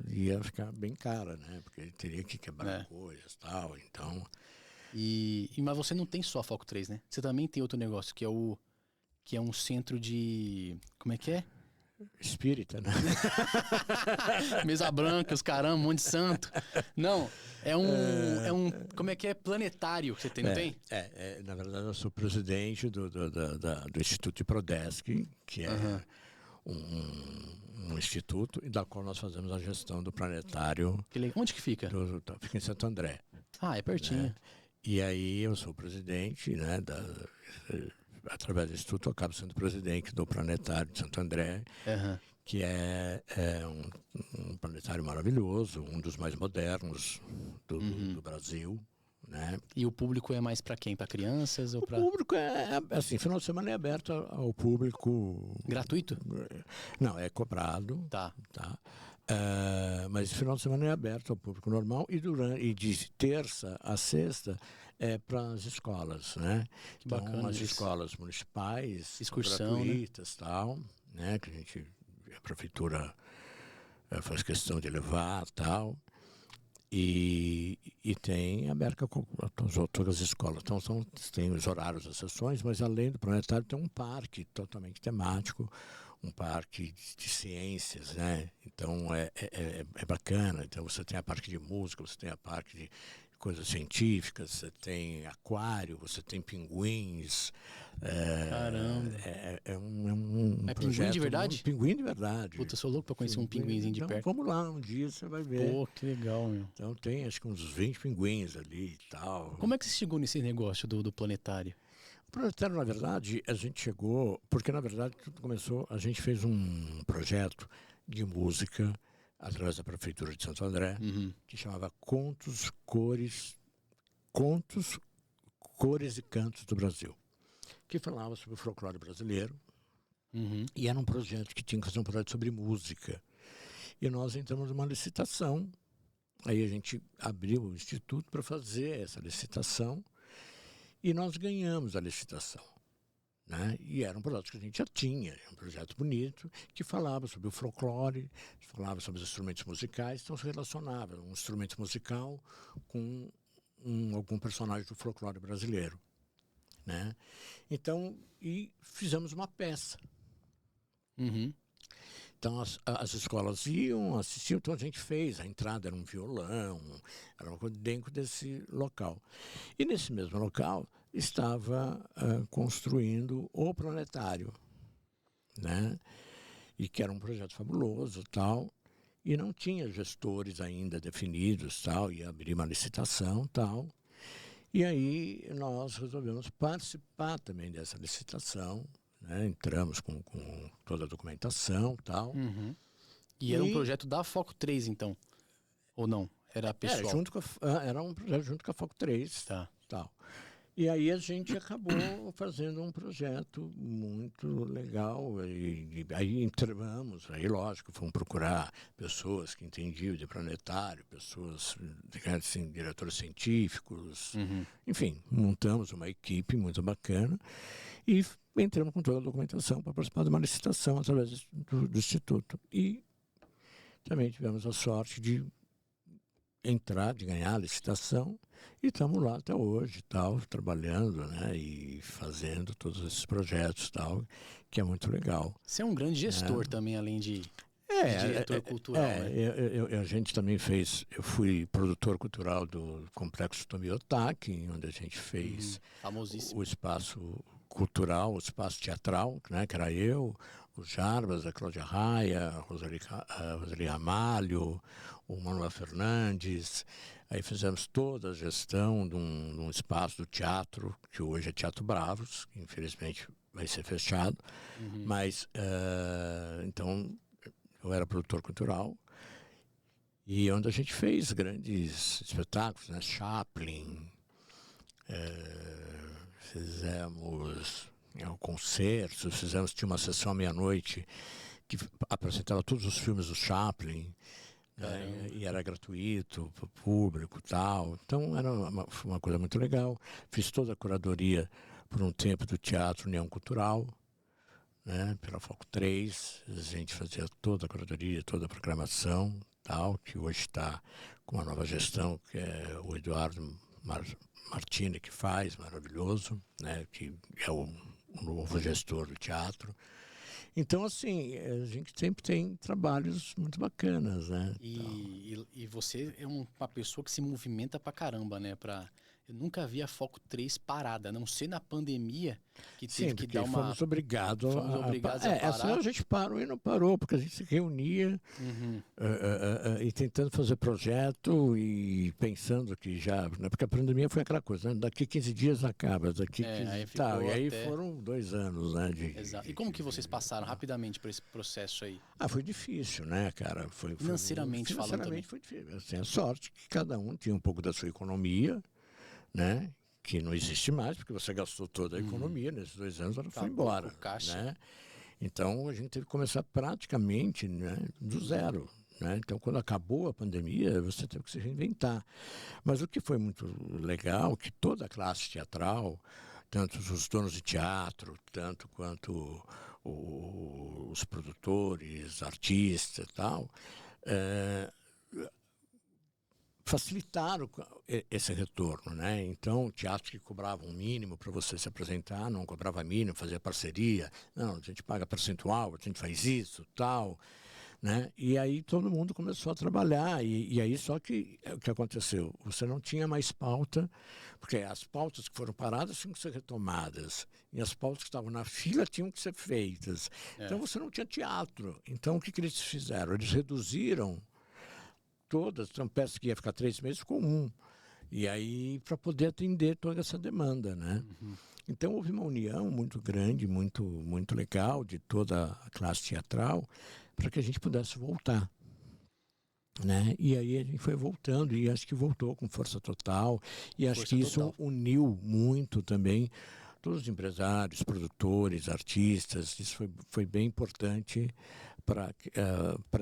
ia ficar bem cara, né? Porque ele teria que quebrar coisas e tal, então... Mas você não tem só a Foco 3, né? Você também tem outro negócio, que é um centro de... Como é que é? Espírita, né? Mesa branca, os caramba, um monte de santo. Não, é um como é que é? Planetário que você tem, não tem? Na verdade, eu sou presidente do Instituto de Prodesc, que é um instituto, e da qual nós fazemos a gestão do planetário. Onde que fica? Fica em Santo André. É pertinho. Né? E aí eu sou presidente, né, através do Instituto, eu acabo sendo presidente do Planetário de Santo André, que é um planetário maravilhoso, um dos mais modernos do Brasil, né? E o público é mais para quem? Para crianças ou O para público assim, final de semana é aberto ao público. gratuito? Não, é cobrado, Tá. tá? Mas final de semana é aberto ao público normal e de terça a sexta é para as escolas, né? Que bacana as isso. escolas municipais, Excursão, gratuitas, tal, né? Que a prefeitura faz questão de levar, tal. E tem aberta com todas as escolas. Então, tem os horários das sessões, mas além do planetário tem um parque totalmente temático, um parque de ciências, né? Então, é bacana. Então, você tem a parte de música, você tem a parte de coisas científicas, você tem aquário, você tem pinguins. Caramba. É um É projeto... pinguim de verdade? Pinguim de verdade. Puta, eu sou louco pra conhecer um pinguinzinho de Então, perto. vamos lá, um dia você vai ver. Pô, que legal, meu. Então tem acho que uns 20 pinguins ali e tal. Como é que você chegou nesse negócio do planetário? O planetário, na verdade, a gente chegou, porque na verdade tudo começou, a gente fez um projeto de música através da Prefeitura de Santo André, que chamava Contos, Cores e Cantos do Brasil, que falava sobre o folclore brasileiro, e era um projeto que tinha que fazer um projeto sobre música. E nós entramos numa licitação. Aí a gente abriu o instituto para fazer essa licitação e nós ganhamos a licitação, né? E era um projeto que a gente já tinha, um projeto bonito, que falava sobre o folclore, falava sobre os instrumentos musicais, então se relacionava um instrumento musical com algum personagem do folclore brasileiro, né? Então, e fizemos uma peça. Então as escolas iam, assistiam, então a gente fez, a entrada era um violão, era uma coisa dentro desse local. E nesse mesmo local estava construindo o planetário, né? E que era um projeto fabuloso, tal, e não tinha gestores ainda definidos, tal, ia abrir uma licitação, tal. E aí nós resolvemos participar também dessa licitação, né? Entramos com toda a documentação e tal. E era um projeto da Foco 3, então? Ou não? Era pessoal? Era um projeto junto com a Foco 3. Tá. Tal. E aí a gente acabou fazendo um projeto muito legal. E aí entramos, aí lógico, fomos procurar pessoas que entendiam de planetário, pessoas, assim, diretores científicos. Enfim, montamos uma equipe muito bacana e entramos com toda a documentação para participar de uma licitação através do Instituto. E também tivemos a sorte de entrar, de ganhar a licitação, e estamos lá até hoje, tal, trabalhando, né, e fazendo todos esses projetos, tal, que é muito legal. Você é um grande gestor também, além de diretor cultural, né? A gente também fez, eu fui produtor cultural do Complexo Tomiotaki, onde a gente fez famosíssimo. o espaço cultural, o espaço teatral, né, que era eu, o Jarbas, a Cláudia Raia, a Roseli Ramalho, o Manuel Fernandes. Aí fizemos toda a gestão de um espaço do teatro, que hoje é Teatro Bravos, que infelizmente vai ser fechado. Mas, então, eu era produtor cultural, e onde a gente fez grandes espetáculos, né? Chaplin, fizemos concertos, tinha uma sessão à meia-noite que apresentava todos os filmes do Chaplin, né? E era gratuito para o público e tal. Então era uma coisa muito legal. Fiz toda a curadoria por um tempo do Teatro União Cultural, né? Pela Foco 3, a gente fazia toda a curadoria, toda a programação, tal, que hoje está com uma nova gestão, que é o Eduardo Martini que faz, maravilhoso, né? Que é o novo gestor do teatro. Então, assim, a gente sempre tem trabalhos muito bacanas, né? E você é uma pessoa que se movimenta pra caramba, né? Eu nunca vi a Foco 3 parada, a não ser na pandemia, que teve que dar uma... fomos obrigados a parar. Essa a gente parou e não parou, porque a gente se reunia e tentando fazer projeto e pensando que já... Né, porque a pandemia foi aquela coisa, né? Daqui 15 dias acaba, daqui 15 tal. E aí foram 2 anos, né? Exato. E como que vocês passaram rapidamente por esse processo aí? Foi difícil, né, cara? Financeiramente falando também. Foi difícil. Assim, a sorte que cada um tinha um pouco da sua economia, né? Que não existe mais, porque você gastou toda a economia nesses 2 anos, ela foi embora. Caixa. Né? Então, a gente teve que começar praticamente, né, do zero. Né? Então, quando acabou a pandemia, você teve que se reinventar. Mas o que foi muito legal, que toda a classe teatral, tanto os donos de teatro, tanto quanto os produtores, artistas e tal, facilitaram esse retorno, né? Então, teatro que cobrava um mínimo para você se apresentar, não cobrava mínimo, fazia parceria. Não, a gente paga percentual, a gente faz isso, tal, né? E aí todo mundo começou a trabalhar. E aí só que o que aconteceu? Você não tinha mais pauta, porque as pautas que foram paradas tinham que ser retomadas. E as pautas que estavam na fila tinham que ser feitas. Então você não tinha teatro. Então o que eles fizeram? Eles reduziram todas, então peças que ia ficar 3 meses, ficou 1. E aí, para poder atender toda essa demanda, né? Então, houve uma união muito grande, muito legal de toda a classe teatral para que a gente pudesse voltar. Né? E aí a gente foi voltando e acho que voltou com força total. E acho que isso uniu muito também todos os empresários, produtores, artistas. Isso foi bem importante para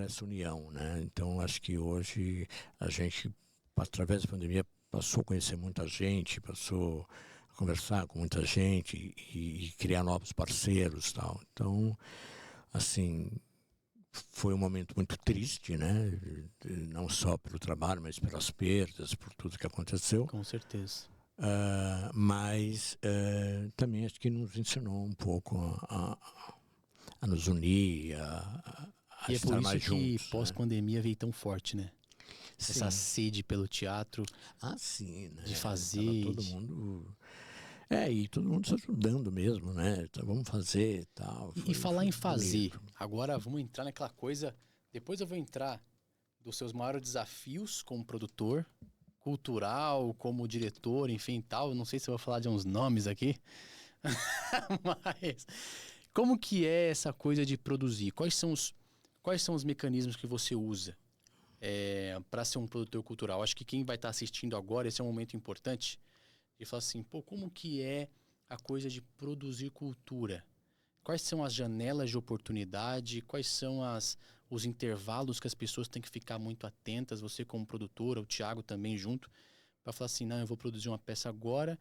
essa união, né? Então, acho que hoje a gente, através da pandemia, passou a conhecer muita gente, passou a conversar com muita gente e criar novos parceiros, tal. Então, assim, foi um momento muito triste, né? Não só pelo trabalho, mas pelas perdas, por tudo que aconteceu. Com certeza. Mas também acho que nos ensinou um pouco a nos unir, a e estar é por mais isso juntos. que pós-pandemia veio tão forte, né? Sim. Essa sede pelo teatro. Sim, né? De fazer. Tava todo mundo. E todo mundo se ajudando mesmo, né? Então, vamos fazer tal. E falar em fazer, agora vamos entrar naquela coisa. Depois eu vou entrar dos seus maiores desafios como produtor, cultural, como diretor, enfim, tal. Não sei se eu vou falar de uns nomes aqui. Mas como que é essa coisa de produzir? Quais são os mecanismos que você usa para ser um produtor cultural? Acho que quem vai estar assistindo agora, esse é um momento importante, de falar assim, como que é a coisa de produzir cultura? Quais são as janelas de oportunidade? Quais são os intervalos que as pessoas têm que ficar muito atentas? Você como produtora, o Thiago também junto, para falar assim, não, eu vou produzir uma peça agora,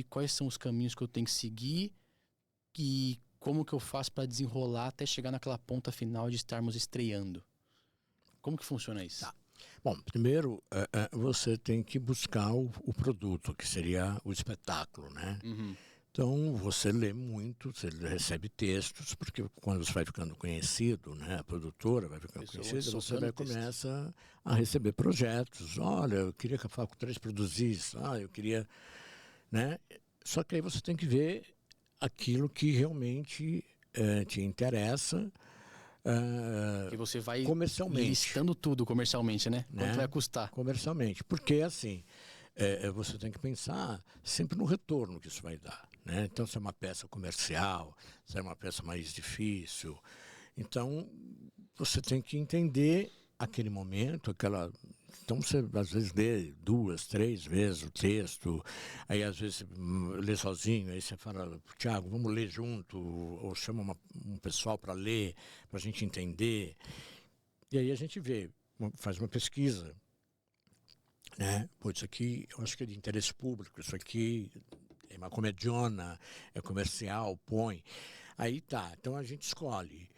quais são os caminhos que eu tenho que seguir e como que eu faço para desenrolar até chegar naquela ponta final de estarmos estreando? Como que funciona isso? Tá. Bom, primeiro você tem que buscar o produto, que seria o espetáculo, né? Então, você lê muito, você recebe textos, porque quando você vai ficando conhecido, né, a produtora vai ficando conhecida, você começa a receber projetos. Olha, eu queria que a Falco 3 produzisse, eu queria... Né? Só que aí você tem que ver aquilo que realmente te interessa que você vai comercialmente. listando tudo comercialmente, né? Quanto vai custar? Comercialmente, porque assim... você tem que pensar sempre no retorno que isso vai dar. Né? Então, se é uma peça comercial, se é uma peça mais difícil. Então, você tem que entender aquele momento, Então, você às vezes lê 2, 3 vezes o texto, aí às vezes você lê sozinho, aí você fala, Thiago, vamos ler junto, ou chama um pessoal para ler, para a gente entender. E aí a gente faz uma pesquisa. Né? Isso aqui eu acho que é de interesse público, isso aqui é uma comediona, é comercial, põe. Aí tá, então a gente escolhe.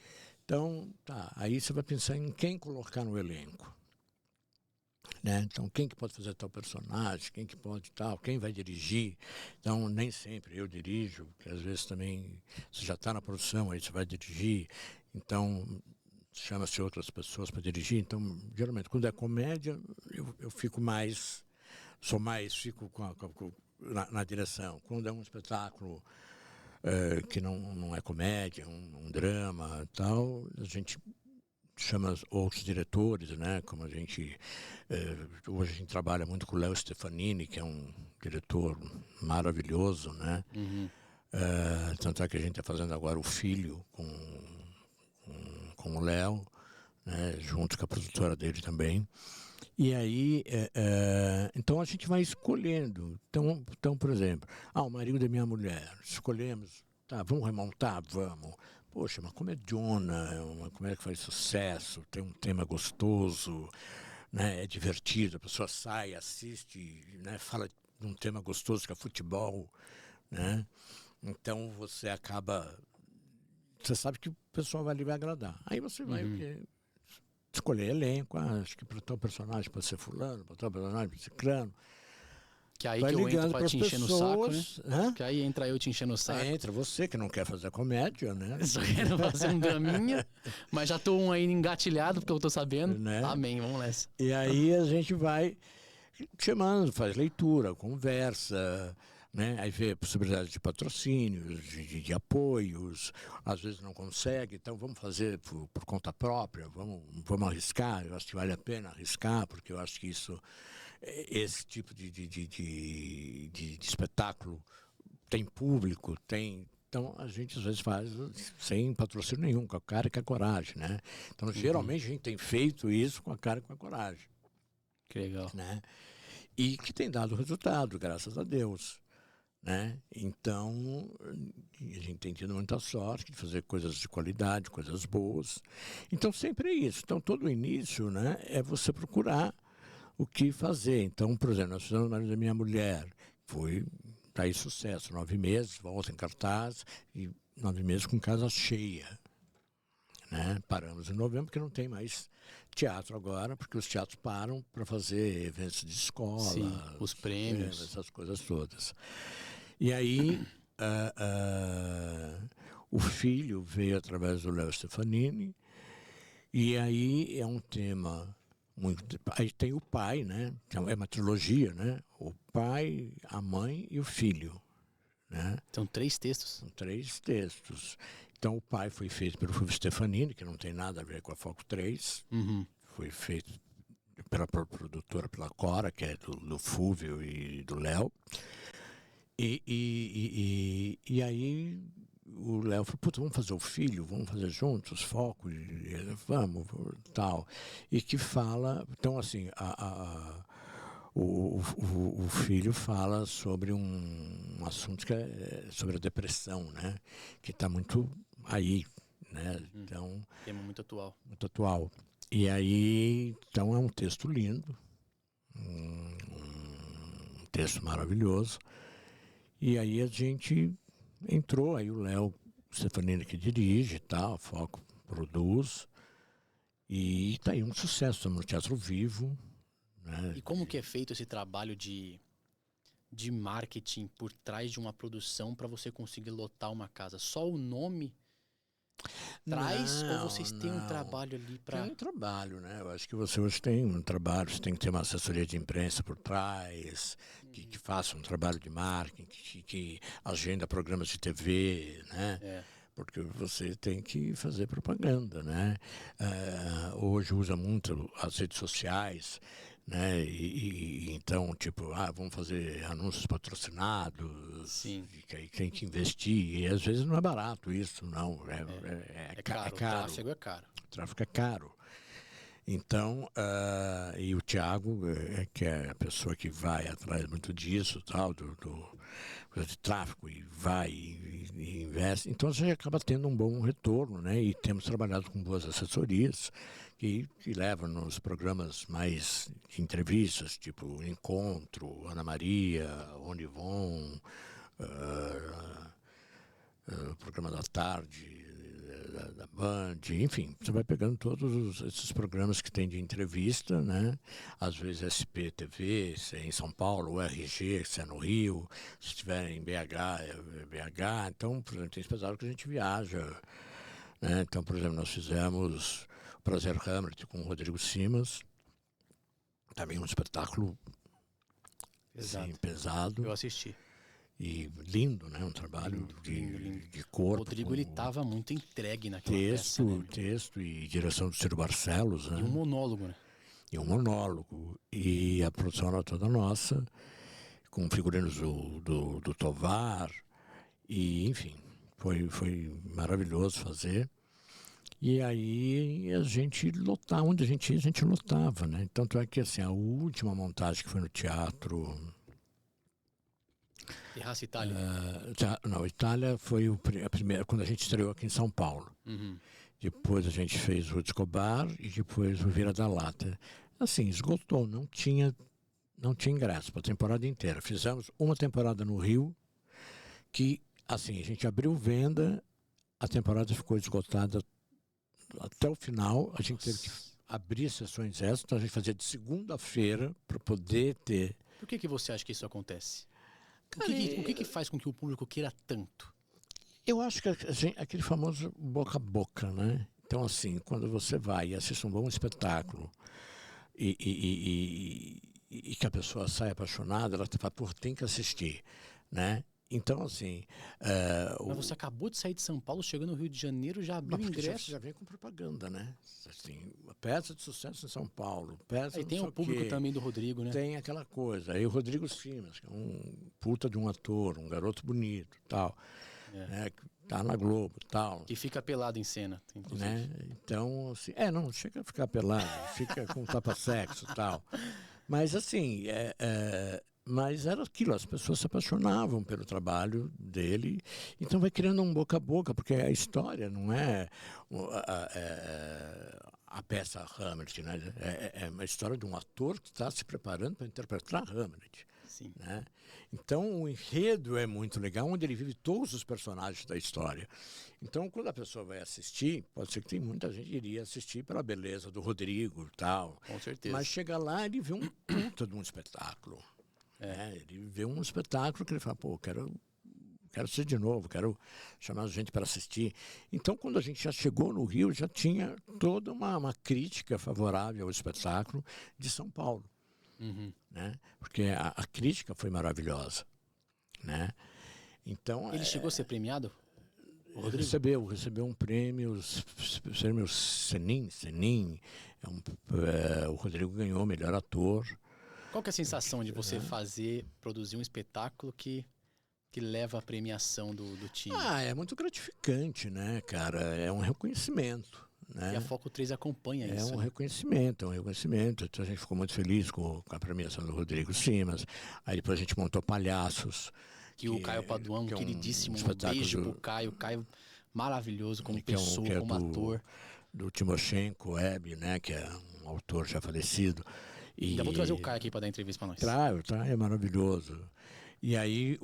Então, aí você vai pensar em quem colocar no elenco. Né? Então, quem que pode fazer tal personagem, quem que pode tal, quem vai dirigir. Então, nem sempre eu dirijo, porque às vezes também você já está na produção, aí você vai dirigir. Então, chama-se outras pessoas para dirigir. Então, geralmente, quando é comédia, eu fico na direção. Quando é um espetáculo que não é comédia, um drama e tal, a gente chama outros diretores, né? Como a gente... hoje a gente trabalha muito com o Léo Stefanini, que é um diretor maravilhoso, né? Tanto é que a gente está fazendo agora o Filho com o Léo, né, junto com a produtora dele também. E aí, então a gente vai escolhendo. Então, por exemplo, o marido da minha mulher, escolhemos, tá, vamos remontar? Vamos. Poxa, uma comediona, uma comédia que faz sucesso, tem um tema gostoso, né, é divertido, a pessoa sai, assiste, né, fala de um tema gostoso que é futebol, né? Então você acaba, você sabe que o pessoal vai ali vai agradar. Aí você vai o quê? Escolher elenco, acho que para tal personagem pode ser fulano, para tal personagem pode ser ciclano. Que aí Vai que eu entro ligando pra para te as encher no saco, né? pessoas. Que aí entra eu te enchendo o saco. Entra você que não quer fazer comédia, né? Só quero fazer um draminha, mas já tô aí engatilhado, porque eu tô sabendo. Né? Amém, vamos nessa. E aí a gente vai chamando, faz leitura, conversa, né? Aí vê possibilidades de patrocínios, de apoios, às vezes não consegue, então vamos fazer por conta própria, vamos arriscar, eu acho que vale a pena arriscar, porque eu acho que esse tipo de espetáculo tem público, tem. Então a gente às vezes faz sem patrocínio nenhum, com a cara e com a coragem, né? Então geralmente a gente tem feito isso com a cara e com a coragem. Que legal. Né? E que tem dado resultado, graças a Deus. Né? Então, a gente tem tido muita sorte de fazer coisas de qualidade, coisas boas. Então, sempre é isso. Então, todo o início, né, é você procurar o que fazer. Então, por exemplo, nós fizemos o Marido da Minha Mulher, foi daí sucesso, 9 meses, volta em cartaz, e 9 meses com casa cheia. Né? Paramos em novembro porque não tem mais teatro agora, porque os teatros param para fazer eventos de escola. Sim, os prêmios. Essas coisas todas. E aí, o filho veio através do Léo Stefanini, e aí é um tema muito. Aí tem o pai, né? É uma trilogia, né? O pai, a mãe e o filho. Né? São 3 textos. São 3 textos. Então, o pai foi feito pelo Fulvio Stefanini, que não tem nada a ver com a Foco 3. Foi feito pela produtora, pela Cora, que é do Fulvio e do Léo. E aí o Léo falou, puta, vamos fazer o filho, vamos fazer juntos, Foco, vamos, tal. E que fala, então assim, o filho fala sobre um assunto que é sobre a depressão, né? Que está muito aí, né? Então, tema muito atual. Muito atual. E aí, então é um texto lindo, um texto maravilhoso. E aí a gente entrou, aí o Léo Stefanini que dirige e tal, Foco produz. E está aí um sucesso, estamos no Teatro Vivo. Né? E como que é feito esse trabalho de marketing por trás de uma produção para você conseguir lotar uma casa? Só o nome traz ou vocês têm um trabalho ali para... Tem um trabalho, né? Eu acho que você hoje tem um trabalho, você tem que ter uma assessoria de imprensa por trás, que faça um trabalho de marketing, que agenda programas de TV, né? Porque você tem que fazer propaganda, né? Hoje usa muito as redes sociais, né? E então, tipo, vamos fazer anúncios patrocinados. Sim. Que aí tem que investir. E às vezes não é barato isso, não. É caro. O tráfego é caro. O tráfego é caro. Então, e o Thiago, que é a pessoa que vai atrás muito disso, tal, coisa de tráfego, e vai e investe. Então, a gente acaba tendo um bom retorno, né? E temos trabalhado com boas assessorias que levam nos programas mais de entrevistas, tipo Encontro, Ana Maria, Onivon, Programa da Tarde, da Band, enfim, você vai pegando todos esses programas que tem de entrevista, né? Às vezes SPTV, se é em São Paulo, o RG, se é no Rio, se estiver em BH, é BH. Então, por exemplo, tem espetáculo que a gente viaja, né? Então, por exemplo, nós fizemos o Prazer Hamlet com o Rodrigo Simas, também um espetáculo assim, pesado. Eu assisti. E lindo, né? Um trabalho lindo. De corpo. O Rodrigo, ele estava muito entregue naquela peça, né? Texto e direção do Ciro Barcelos, né? E um monólogo, né? E um monólogo. E a produção era toda nossa, com figurinos do Tovar. E, enfim, foi maravilhoso fazer. E aí a gente lotava, onde a gente ia, a gente lotava, né? Tanto é que assim, a última montagem que foi no teatro. Terraça Itália. Não, Itália foi a primeira, quando a gente estreou aqui em São Paulo. Uhum. Depois a gente fez o Escobar e depois o Vira da Lata. Assim, esgotou, não tinha ingresso para a temporada inteira. Fizemos uma temporada no Rio, que assim, a gente abriu venda, a temporada ficou esgotada até o final. A gente teve que abrir sessões extras, então a gente fazia de segunda-feira para poder ter. Por que você acha que isso acontece? Cara, O que faz com que o público queira tanto? Eu acho que aquele famoso boca a boca, né? Então, assim, quando você vai e assiste um bom espetáculo e que a pessoa sai apaixonada, ela fala, pô, tem que assistir, né? Então, assim... Mas você acabou de sair de São Paulo, chegando no Rio de Janeiro, já abriu ingresso? Já vem com propaganda, né? Assim, peça de sucesso em São Paulo, peça Aí tem o público também do Rodrigo, né? Tem aquela coisa. Aí o Rodrigo Simas, que é um puta de um ator, um garoto bonito, tal, né? Que tá na Globo, tal. Que fica pelado em cena, inclusive. Né? Então, assim, não chega a ficar pelado, fica com tapa-sexo e tal. Mas, assim, mas era aquilo, as pessoas se apaixonavam pelo trabalho dele, então vai criando um boca a boca, porque a história não é a peça Hamlet, né? É uma história de um ator que está se preparando para interpretar Hamlet. Sim. Né? Então o enredo é muito legal, onde ele vive todos os personagens da história. Então quando a pessoa vai assistir, pode ser que tem muita gente que iria assistir pela beleza do Rodrigo e tal. Com certeza. Mas chega lá e ele vê um puta de um espetáculo. Né? Ele vê um espetáculo que ele fala, pô, quero assistir de novo, quero chamar a gente para assistir. Então, quando a gente já chegou no Rio, já tinha toda uma crítica favorável ao espetáculo de São Paulo. Uhum. Né? Porque a crítica foi maravilhosa. Né? Então, ele chegou a ser premiado? Recebeu um prêmio Senin. O Rodrigo ganhou o melhor ator. Qual que é a sensação de você produzir um espetáculo que leva a premiação do time? É muito gratificante, né, cara? É um reconhecimento. Né? E a Foco 3 acompanha isso. É um reconhecimento. Então a gente ficou muito feliz com a premiação do Rodrigo Simas. Aí depois a gente montou Palhaços. Que o Caio Paduan, queridíssimo, um beijo pro Caio. Caio maravilhoso como pessoa, como ator. Do Timoshenko Web, né, que é um autor já falecido. Ainda vou trazer o Caio aqui para dar entrevista para nós. É maravilhoso. E aí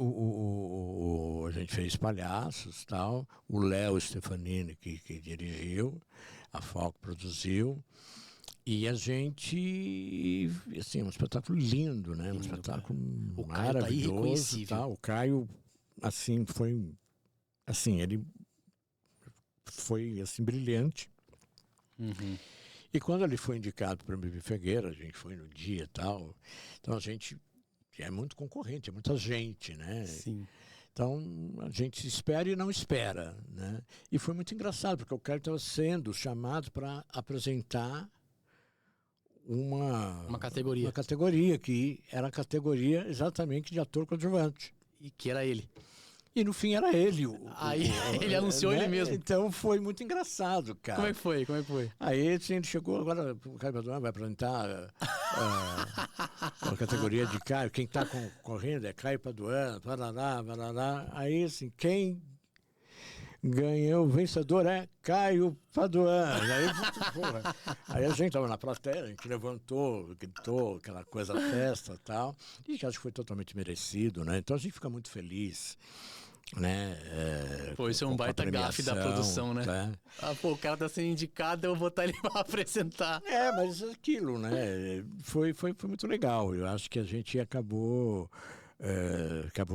a gente fez Palhaços, tal. O Léo Stefanini que dirigiu, a Falco produziu. E a gente, assim, um espetáculo lindo, né? Um espetáculo maravilhoso. Tá? O Caio, assim, ele foi, assim, brilhante. Uhum. E quando ele foi indicado para o Bibi Figueira, a gente foi no dia e tal. Então a gente é muito concorrente, é muita gente, né? Sim. Então a gente espera e não espera, né? E foi muito engraçado, porque o Caio estava sendo chamado para apresentar uma categoria que era a categoria exatamente de ator coadjuvante. E que era ele. E no fim era ele. Aí ele anunciou ele mesmo. Então foi muito engraçado, cara. Como é que foi? Aí assim, ele chegou, agora o Caio Paduan vai apresentar a categoria de Caio. Quem está concorrendo é Caio Paduan, parará. Aí assim, quem ganhou, o vencedor é Caio Paduan. Aí a gente estava na plateia, a gente levantou, gritou, aquela coisa, festa e tal. E acho que foi totalmente merecido, né? Então a gente fica muito feliz. Né? Isso é um baita gafe da produção, né? O cara tá sendo indicado, eu vou botar ele pra apresentar. Mas aquilo, né? Foi muito legal. Eu acho que a gente acabou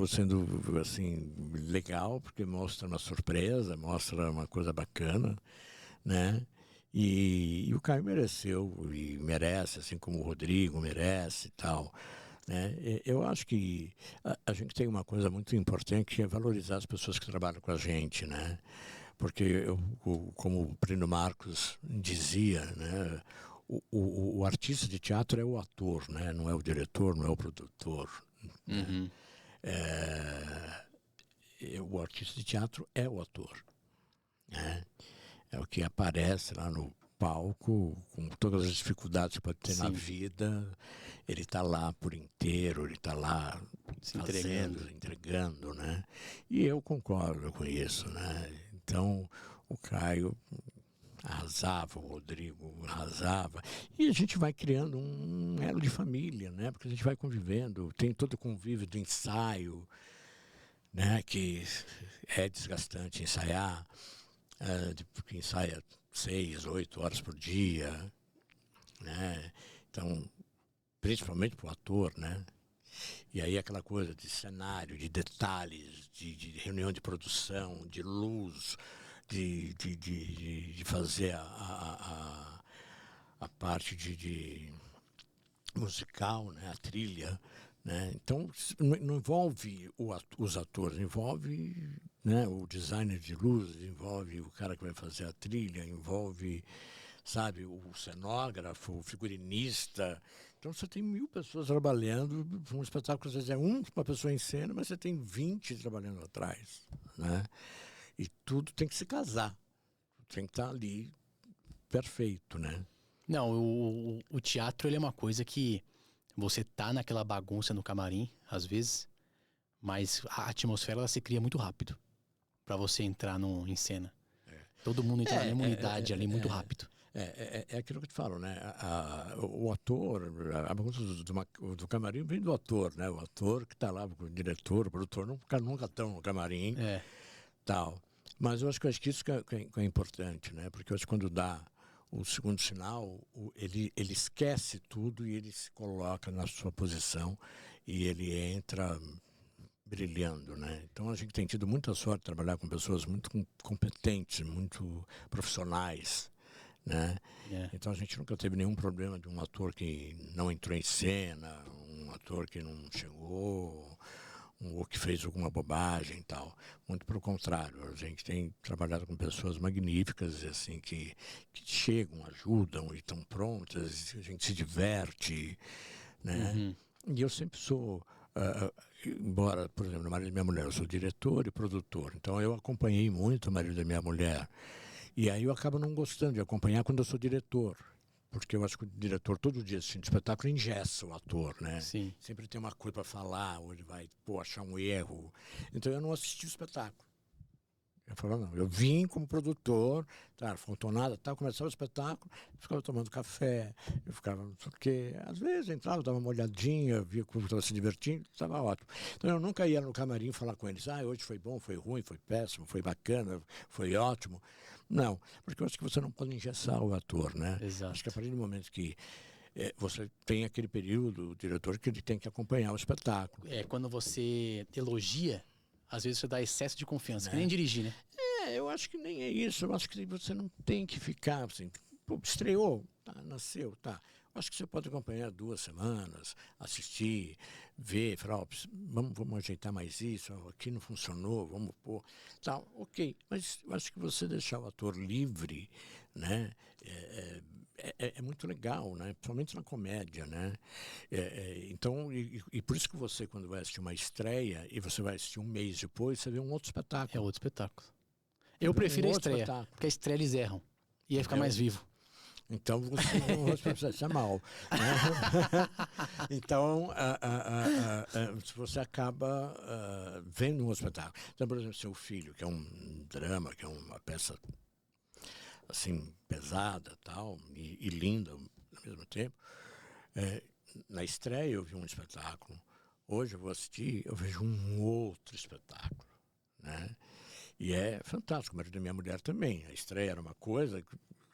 sendo assim legal, porque mostra uma surpresa, mostra uma coisa bacana, né? E o Caio mereceu e merece, assim como o Rodrigo merece e tal. Né? Eu acho que a gente tem uma coisa muito importante, que é valorizar as pessoas que trabalham com a gente, né? Porque como o Plínio Marcos dizia, né? O artista de teatro é o ator, né? Não é o diretor, não é o produtor. Uhum. O artista de teatro é o ator. Né? É o que aparece lá no palco, com todas as dificuldades que pode ter na Sim. vida. Ele está lá por inteiro, ele está lá Se fazendo, entregando, né? E eu concordo com isso, né? Então, o Caio arrasava, o Rodrigo arrasava, e a gente vai criando um elo de família, né? Porque a gente vai convivendo, tem todo o convívio do ensaio, né? Que é desgastante ensaiar, porque ensaia 6, 8 horas por dia, né? Então, principalmente para o ator, né? E aí aquela coisa de cenário, de detalhes, de reunião de produção, de luz, de fazer a parte de musical, né? A trilha. Né? Então, não envolve os atores, envolve, né, o designer de luz, envolve o cara que vai fazer a trilha, envolve, sabe, o cenógrafo, o figurinista. Então você tem 1000 pessoas trabalhando, um espetáculo às vezes é uma pessoa em cena, mas você tem 20 trabalhando atrás, né? E tudo tem que se casar, tem que estar ali perfeito, né? Não, o teatro ele é uma coisa que você tá naquela bagunça no camarim, às vezes, mas a atmosfera ela se cria muito rápido pra você entrar em cena. Todo mundo entra na mesma unidade ali muito rápido. É aquilo que eu te falo, né? O ator, a bagunça do camarim vem do ator, né? O ator que está lá, o diretor, o produtor, nunca estão no camarim, tal. Mas eu acho que isso que é importante, né? Porque eu acho que quando dá o segundo sinal, ele esquece tudo e ele se coloca na sua posição e ele entra brilhando, né? Então a gente tem tido muita sorte de trabalhar com pessoas muito competentes, muito profissionais, né? Então a gente nunca teve nenhum problema de um ator que não entrou em cena, um ator que não chegou, ou que fez alguma bobagem e tal. Muito pelo contrário, a gente tem trabalhado com pessoas magníficas, assim, que chegam, ajudam e estão prontas, a gente se diverte, né? E eu sempre sou, embora, por exemplo, o marido da minha mulher, eu sou diretor e produtor, então eu acompanhei muito o marido da minha mulher. E aí eu acabo não gostando de acompanhar quando eu sou diretor. Porque eu acho que o diretor, todo dia assistindo espetáculo, engessa o ator, né? Sim. Sempre tem uma coisa para falar, ou ele vai achar um erro. Então eu não assisti o espetáculo. Eu falava, não, eu vim como produtor, tá, faltou nada, tá, começava o espetáculo, eu ficava tomando café, eu ficava não sei o quê. Às vezes entrava, dava uma olhadinha, via como estava se divertindo, estava ótimo. Então eu nunca ia no camarim falar com eles, hoje foi bom, foi ruim, foi péssimo, foi bacana, foi ótimo. Não, porque eu acho que você não pode engessar o ator, né? Exato. Acho que a partir do momento que você tem aquele período, o diretor, que ele tem que acompanhar o espetáculo. Quando você elogia, às vezes você dá excesso de confiança, que nem dirigir, né? Eu acho que nem é isso. Eu acho que você não tem que ficar assim, pô, estreou, tá, nasceu, tá. Eu acho que você pode acompanhar 2 semanas, assistir, ver, falar, vamos ajeitar mais isso, aqui não funcionou, vamos pôr, tal, ok. Mas eu acho que você deixar o ator livre, né, é muito legal, né, principalmente na comédia, né. Então, e por isso que você, quando vai assistir uma estreia e você vai assistir um mês depois, você vê um outro espetáculo. É outro espetáculo. Eu prefiro a estreia, porque a estreia eles erram. E aí fica mais vivo. Então você precisa mal. Né? Então, você acaba vendo um espetáculo. Então, por exemplo, Seu Filho, que é um drama, que é uma peça assim, pesada tal, e linda ao mesmo tempo. Na estreia eu vi um espetáculo. Hoje eu vou assistir, eu vejo um outro espetáculo. Né? E é fantástico, o marido da minha mulher também. A estreia era uma coisa,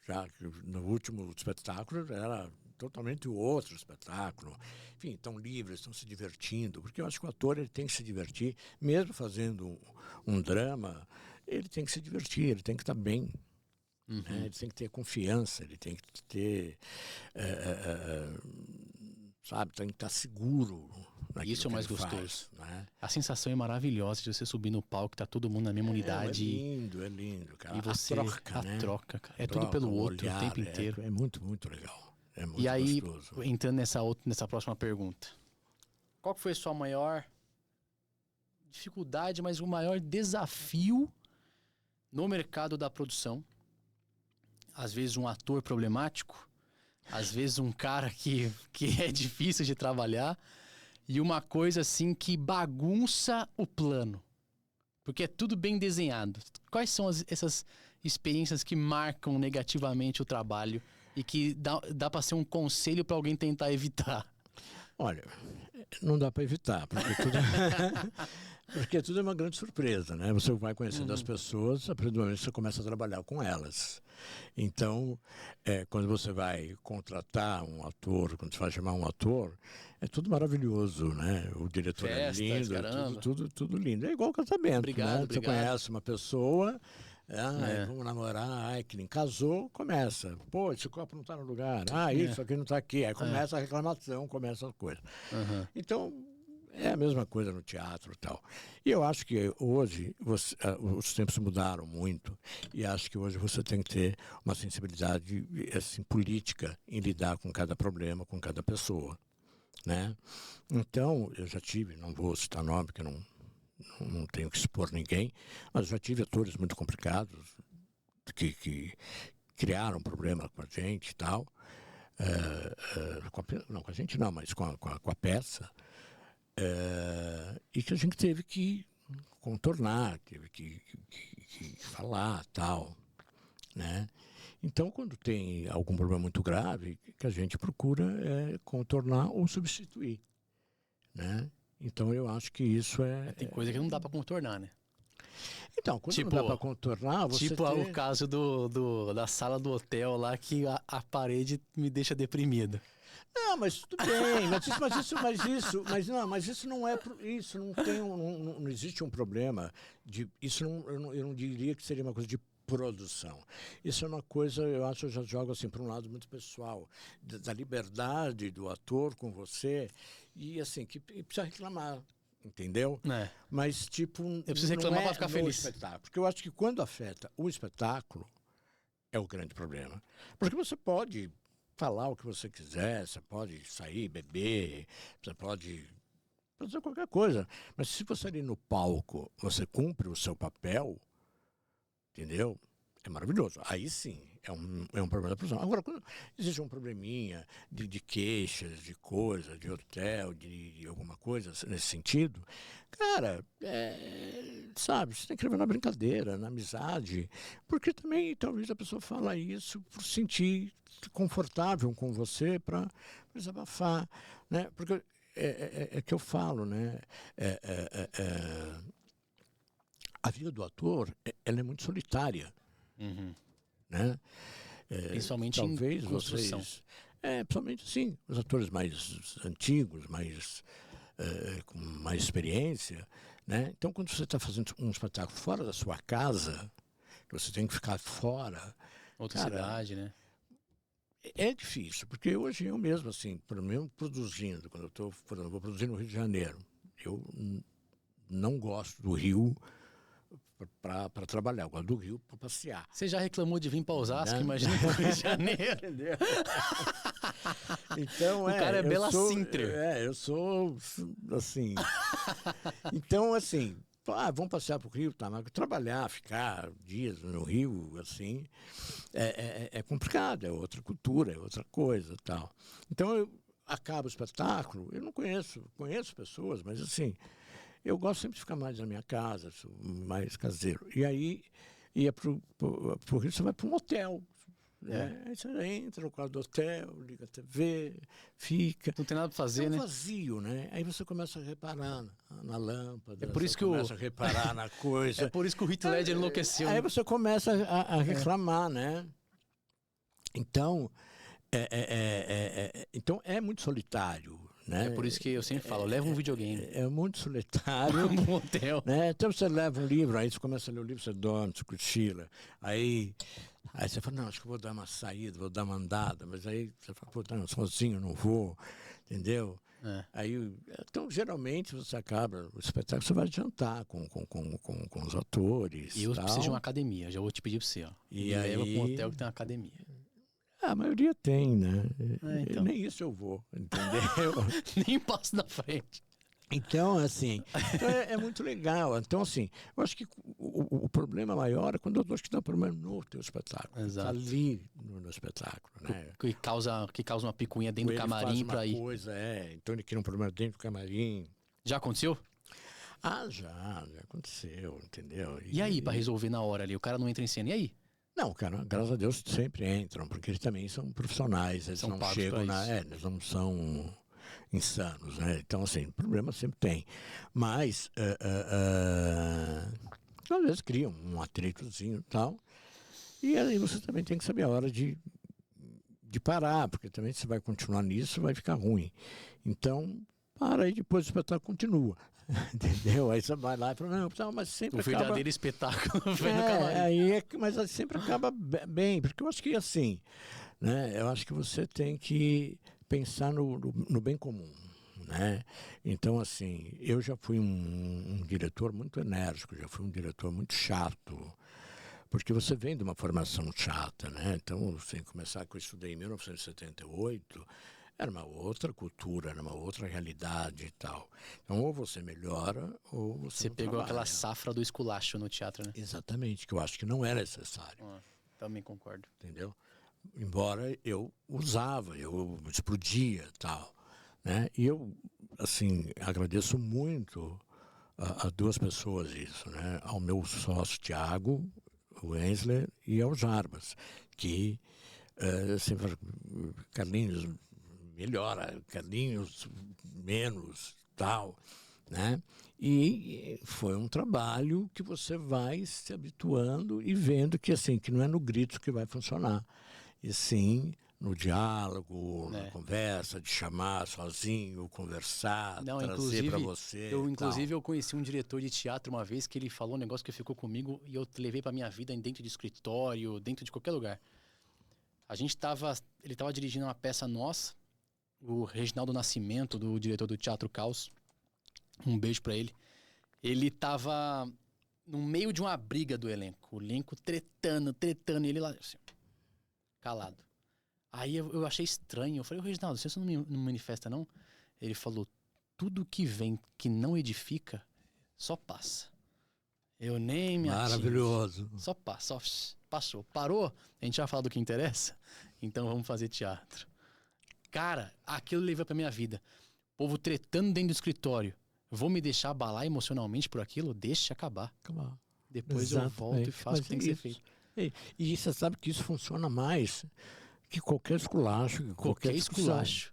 já que no último espetáculo era totalmente outro espetáculo. Enfim, estão livres, estão se divertindo, porque eu acho que o ator ele tem que se divertir, mesmo fazendo um drama, ele tem que se divertir, ele tem que estar bem. Né? Ele tem que ter confiança, ele tem que ter, sabe, tem que estar seguro. Isso é o mais gostoso. Faz, né? A sensação é maravilhosa de você subir no palco, tá todo mundo na mesma unidade. É lindo, cara. E você, a troca, cara. É tudo pelo outro o tempo inteiro. É muito, muito legal. É muito e aí, gostoso. entrando nessa próxima pergunta. Qual que foi a sua maior dificuldade, mas o maior desafio no mercado da produção às vezes, um ator problemático, às vezes um cara que é difícil de trabalhar, e uma coisa assim que bagunça o plano. Porque é tudo bem desenhado. Quais são essas experiências que marcam negativamente o trabalho e que dá para ser um conselho para alguém tentar evitar? Olha, não dá para evitar, porque tudo, porque tudo é uma grande surpresa, né? Você vai conhecendo as pessoas, a partir do momento que você começa a trabalhar com elas. Então, quando você vai contratar um ator, quando você vai chamar um ator, é tudo maravilhoso, né? O diretor Festas, é lindo, caramba. tudo lindo. É igual casamento, Obrigado, né? obrigado. Você conhece uma pessoa, vamos namorar, que nem casou, começa. Pô, esse copo não está no lugar. Isso aqui não está aqui. Aí começa a reclamação, começa a coisa. Uhum. Então, é a mesma coisa no teatro e tal. E eu acho que hoje os tempos mudaram muito e acho que hoje você tem que ter uma sensibilidade assim, política em lidar com cada problema, com cada pessoa, né? Então, eu já tive, não vou citar nome, porque não tenho que expor ninguém, mas já tive atores muito complicados que criaram problema com a gente e tal. Não com a gente não, mas com a peça. E que a gente teve que contornar, teve que falar, tal, né? Então, quando tem algum problema muito grave, que a gente procura contornar ou substituir, né? Então, eu acho que isso Tem coisa que não dá pra contornar, né? Então, quando Tipo, não dá para contornar, você o caso da sala do hotel lá, que a parede me deixa deprimido. Não, mas tudo bem, mas isso não é, isso não tem, não existe um problema de, isso não, eu não diria que seria uma coisa de produção. Isso é uma coisa, eu acho, eu já jogo assim para um lado muito pessoal, da liberdade do ator com você e assim que precisa reclamar. Entendeu? Mas, tipo, eu preciso reclamar para ficar feliz. Espetáculo. Porque eu acho que quando afeta o espetáculo, é o grande problema. Porque você pode falar o que você quiser, você pode sair, beber, você pode fazer qualquer coisa. Mas se você ali no palco, você cumpre o seu papel, entendeu? É maravilhoso. Aí sim, é um problema da produção. Agora, quando existe um probleminha de queixas, de coisa, de hotel, de alguma coisa nesse sentido, cara, sabe, você tem que levar na brincadeira, na amizade, porque também talvez a pessoa fala isso por sentir confortável com você para desabafar, né? Porque é que eu falo, né? A vida do ator, ela é muito solitária. Uhum. Né? Principalmente talvez em construção. Principalmente sim, os atores mais antigos, com mais experiência, né? Então, quando você está fazendo um espetáculo fora da sua casa, que você tem que ficar fora, outra cidade, né? É difícil, porque hoje eu mesmo, assim, por mim, produzindo, quando eu vou produzir no Rio de Janeiro, eu não gosto do Rio para trabalhar, eu gosto do Rio para passear. Você já reclamou de vir para Osasco, né? imagina para o Rio de Janeiro. Entendeu? Então, o cara é Bela Sintra. Eu sou, assim... Então, assim, vamos passear para o Rio, tá? Mas trabalhar, ficar dias no Rio, assim, é complicado, é outra cultura, é outra coisa, tal. Então, acaba o espetáculo, eu não conheço pessoas, mas assim... Eu gosto sempre de ficar mais na minha casa, sou mais caseiro. E aí, ia pro Rio, você vai para um hotel. Né? Aí você entra no quarto do hotel, liga a TV, fica. Não tem nada para fazer, né? Vazio, né? Aí você começa a reparar na lâmpada, é por isso que começa a reparar na coisa. É por isso que o Heath Ledger enlouqueceu. Aí você começa a reclamar, né? Então, então é muito solitário. Né? É por isso que eu sempre falo, leva um videogame. É muito solitário. Um hotel. Né? Então você leva um livro, aí você começa a ler o livro, você dorme, você cochila. Aí você fala, não, acho que eu vou dar uma saída, vou dar uma andada. Mas aí você fala, pô, não, sozinho não vou, entendeu? Aí, então, geralmente, você acaba o espetáculo, você vai jantar com os atores. E eu preciso de uma academia, já vou te pedir para você. Ó. E aí... leva para um hotel que tem uma academia. A maioria tem, né? Então. Nem isso eu vou, entendeu? Nem passo na frente. Então, assim, é muito legal. Então, assim, eu acho que o problema maior é quando eu acho que dá problema no teu espetáculo. Está ali no espetáculo, né? Que causa uma picuinha dentro do camarim para ir. Então ele cria um problema dentro do camarim. Já aconteceu? Já aconteceu, entendeu? E aí, para resolver na hora ali? O cara não entra em cena, e aí? Não, cara, graças a Deus sempre entram, porque eles também são profissionais, eles não chegam eles não são insanos, né? Então, assim, problema sempre tem. Mas, às vezes cria um atritozinho e tal, e aí você também tem que saber a hora de parar, porque também se vai continuar nisso, vai ficar ruim. Então, para e depois o espetáculo continua. Entendeu? Aí você vai lá e fala, não, mas sempre acaba... O verdadeiro espetáculo. Mas sempre acaba bem, porque eu acho que assim, né? Eu acho que você tem que pensar no bem comum, né? Então, assim, eu já fui um diretor muito enérgico, já fui um diretor muito chato, porque você vem de uma formação chata, né? Então, sem começar que eu estudei em 1978, era uma outra cultura, era uma outra realidade e tal. Então, ou você melhora, ou você não pegou trabalha. Aquela safra do esculacho no teatro, né? Exatamente, que eu acho que não é necessário. Também concordo. Entendeu? Embora eu usava, eu explodia e tal, né? E eu, assim, agradeço muito a duas pessoas isso, né? Ao meu sócio Tiago Wensler e ao Jarbas, que sempre Carlinhos melhora, Carlinhos menos, tal, né? E foi um trabalho que você vai se habituando e vendo que, assim, que não é no grito que vai funcionar, e sim no diálogo, na conversa, de chamar sozinho, conversar, trazer para você. Eu conheci um diretor de teatro uma vez que ele falou um negócio que ficou comigo e eu levei para minha vida dentro de escritório, dentro de qualquer lugar. Ele estava dirigindo uma peça nossa, o Reginaldo Nascimento, do diretor do Teatro Caos. Um beijo pra ele. Ele tava no meio de uma briga do elenco. O elenco tretando, e ele lá, assim, calado. Aí eu achei estranho. Eu falei, Reginaldo, você não manifesta, não? Ele falou, tudo que vem que não edifica, só passa. Eu nem me Maravilhoso. Atingo. Só passa, passou. Parou? A gente já falou do que interessa? Então vamos fazer teatro. Cara, aquilo levou pra minha vida. O povo tretando dentro do escritório. Vou me deixar abalar emocionalmente por aquilo? Deixa acabar. Depois eu volto e faço o que tem que ser feito. E você sabe que isso funciona mais que qualquer esculacho. Qualquer esculacho.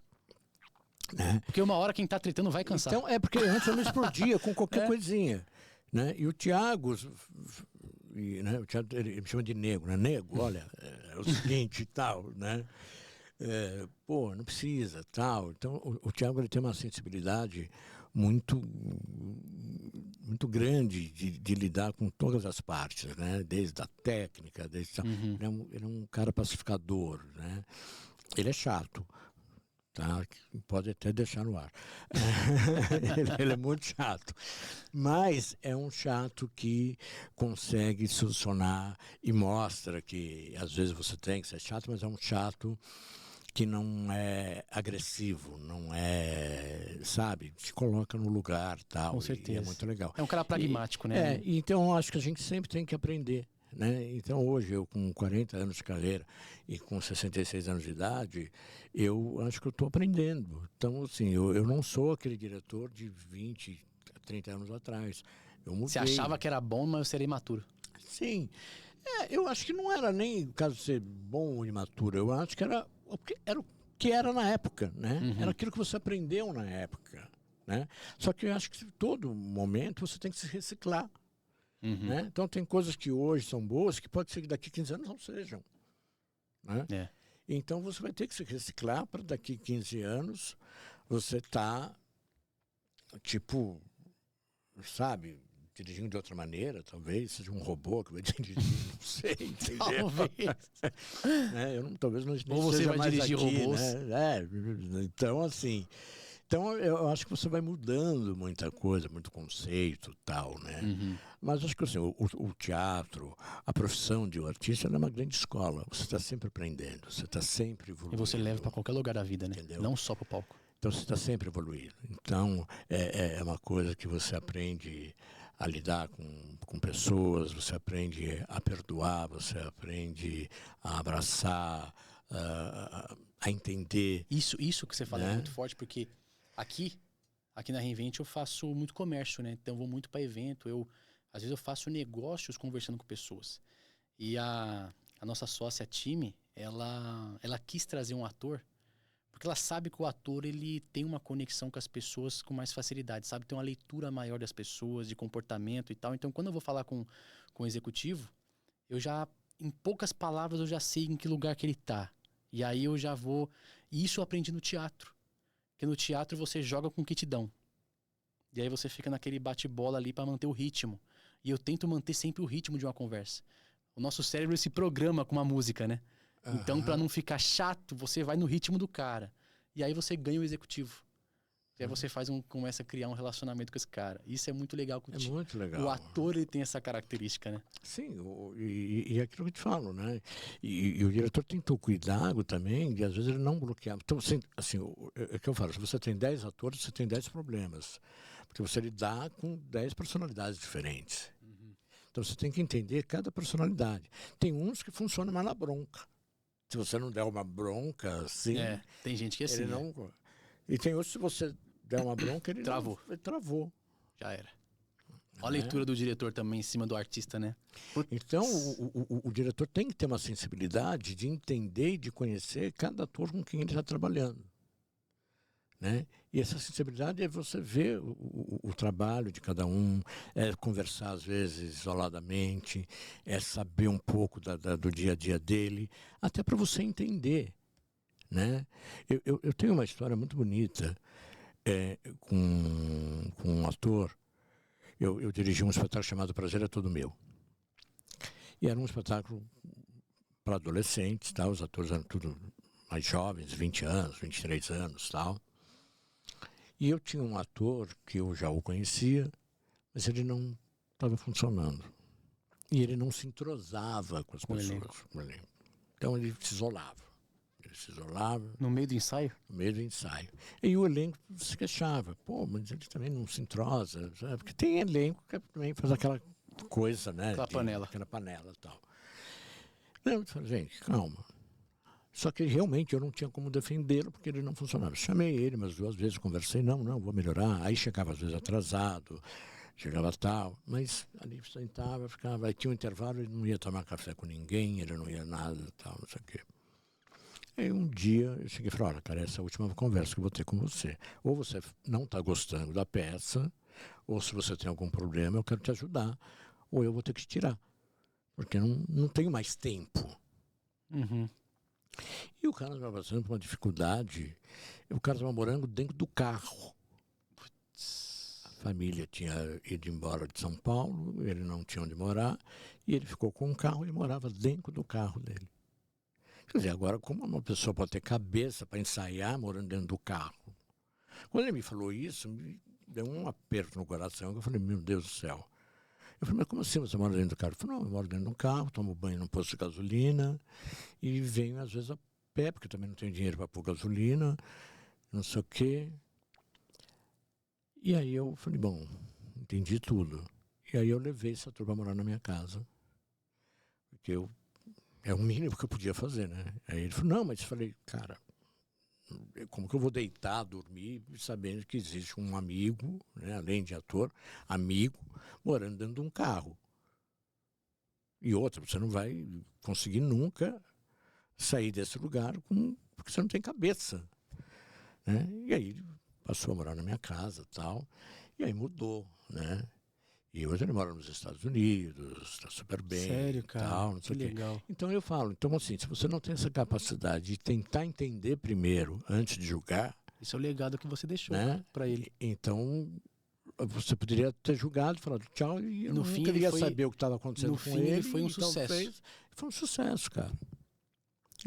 Né? Porque uma hora quem tá tretando vai cansar. Então, porque antes eu não explodia com qualquer coisinha. Né? E o Tiago, né? Ele me chama de nego, né? Nego, olha, é o seguinte e tal, né? Não precisa, tal. Então, o Tiago ele tem uma sensibilidade muito grande de lidar com todas as partes, né? Desde a técnica, ele é um cara pacificador, né? Ele é chato, tá? Pode até deixar no ar. Ele é muito chato, mas é um chato que consegue solucionar e mostra que às vezes você tem que ser chato, mas é um chato que não é agressivo, não é, sabe, te coloca no lugar, tal. Com certeza. É muito legal. É um cara pragmático, né? Então acho que a gente sempre tem que aprender, né? Então hoje eu com 40 anos de carreira e com 66 anos de idade, eu acho que eu estou aprendendo. Então assim, eu não sou aquele diretor de 20, 30 anos atrás. Eu mudei. Você achava que era bom, mas você era imaturo. Sim. Eu acho que não era nem o caso de ser bom ou imaturo, eu acho que era o que era na época, né? Era aquilo que você aprendeu na época, né? Só que eu acho que todo momento você tem que se reciclar, né? Então tem coisas que hoje são boas que pode ser que daqui a 15 anos não sejam, né? Então você vai ter que se reciclar para daqui a 15 anos você tá tipo, sabe, dirigindo de outra maneira, talvez seja um robô que vai dirigir, não sei, entendeu? Talvez. Talvez não ou você vai dirigir aqui, robôs. Né? Então, assim, eu acho que você vai mudando muita coisa, muito conceito e tal, né? Mas acho que assim, o teatro, a profissão de um artista é uma grande escola. Você está sempre aprendendo, você está sempre evoluindo. E você leva para qualquer lugar da vida, né? Entendeu? Não só para o palco. Então você está sempre evoluindo. Então é uma coisa que você aprende a lidar com pessoas, você aprende a perdoar, você aprende a abraçar, a entender. Isso que você fala é Né? muito forte, porque aqui na Reinvent eu faço muito comércio, né? Então eu vou muito para evento, às vezes eu faço negócios conversando com pessoas. E a nossa sócia, time, ela quis trazer um ator, porque ela sabe que o ator ele tem uma conexão com as pessoas com mais facilidade, sabe? Tem uma leitura maior das pessoas, de comportamento e tal. Então, quando eu vou falar com o executivo, eu já, em poucas palavras, eu já sei em que lugar que ele tá. E aí eu já vou... E isso eu aprendi no teatro. Porque no teatro você joga com o que te dão. E aí você fica naquele bate-bola ali para manter o ritmo. E eu tento manter sempre o ritmo de uma conversa. O nosso cérebro se programa com uma música, né? Então, para não ficar chato, você vai no ritmo do cara. E aí você ganha o executivo. E aí você começa a criar um relacionamento com esse cara. Isso é muito legal. É muito legal. O ator ele tem essa característica, né? Sim, e é aquilo que eu te falo, né? E o diretor tem que ter cuidado também de, às vezes, ele não bloquear. Então, assim, é que eu falo, se você tem 10 atores, você tem 10 problemas. Porque você lidar com 10 personalidades diferentes. Então, você tem que entender cada personalidade. Tem uns que funcionam mais na bronca. Se você não der uma bronca, assim... tem gente que é assim, ele não... E tem outros, se você der uma bronca, ele travou. Ele travou. Já era. Olha a leitura do diretor também em cima do artista, né? Então, o diretor tem que ter uma sensibilidade de entender e de conhecer cada ator com quem ele está trabalhando. Né? E essa sensibilidade é você ver o trabalho de cada um, é conversar às vezes isoladamente, é saber um pouco do dia a dia dele, até para você entender. Né? Eu tenho uma história muito bonita com um ator. Eu dirigi um espetáculo chamado Prazer é Todo Meu. E era um espetáculo para adolescentes, tá? Os atores eram tudo mais jovens, 20 anos, 23 anos, tal. E eu tinha um ator que eu já o conhecia, mas ele não estava funcionando. E ele não se entrosava com as pessoas. Então ele se isolava. No meio do ensaio? No meio do ensaio. E o elenco se queixava. Pô, mas ele também não se entrosa. Sabe? Porque tem elenco que também faz aquela coisa, né? Aquela panela e tal. Não, eu falei, gente, calma. Só que realmente eu não tinha como defendê-lo porque ele não funcionava. Chamei ele umas 2 vezes, conversei, não, vou melhorar. Aí chegava às vezes atrasado, chegava tal, mas ali sentava, ficava, aí tinha um intervalo, ele não ia tomar café com ninguém, ele não ia nada, tal, não sei o quê. Aí um dia eu cheguei e falei, olha, cara, essa é a última conversa que eu vou ter com você. Ou você não está gostando da peça, ou se você tem algum problema, eu quero te ajudar, ou eu vou ter que te tirar. Porque não tenho mais tempo. E o cara estava passando por uma dificuldade. O cara estava morando dentro do carro. A família tinha ido embora de São Paulo, ele não tinha onde morar, e ele ficou com um carro e morava dentro do carro dele. Quer dizer, agora, como uma pessoa pode ter cabeça para ensaiar morando dentro do carro? Quando ele me falou isso, me deu um aperto no coração, que eu falei, meu Deus do céu. Eu falei, mas como assim você mora dentro do carro? Ele falou, não, eu moro dentro do carro, tomo banho num posto de gasolina e venho às vezes a pé, porque também não tenho dinheiro para pôr gasolina, não sei o quê. E aí eu falei, bom, entendi tudo. E aí eu levei essa turma a morar na minha casa, porque é o mínimo que eu podia fazer, né? Aí ele falou, não, mas eu falei, cara, como que eu vou deitar, dormir, sabendo que existe um amigo, né, além de ator, amigo, morando dentro de um carro. E outra, você não vai conseguir nunca sair desse lugar porque você não tem cabeça. Né? E aí ele passou a morar na minha casa e tal, e aí mudou, né? E hoje ele mora nos Estados Unidos, está super bem. Sério, cara? Tal, não sei que o legal. quê. Então eu falo, então assim, se você não tem essa capacidade de tentar entender primeiro, antes de julgar... Isso é o legado que você deixou, né? Para ele. Então, você poderia ter julgado, falado tchau, e eu não queria saber o que estava acontecendo com ele. Ele foi um sucesso. Foi um sucesso, cara.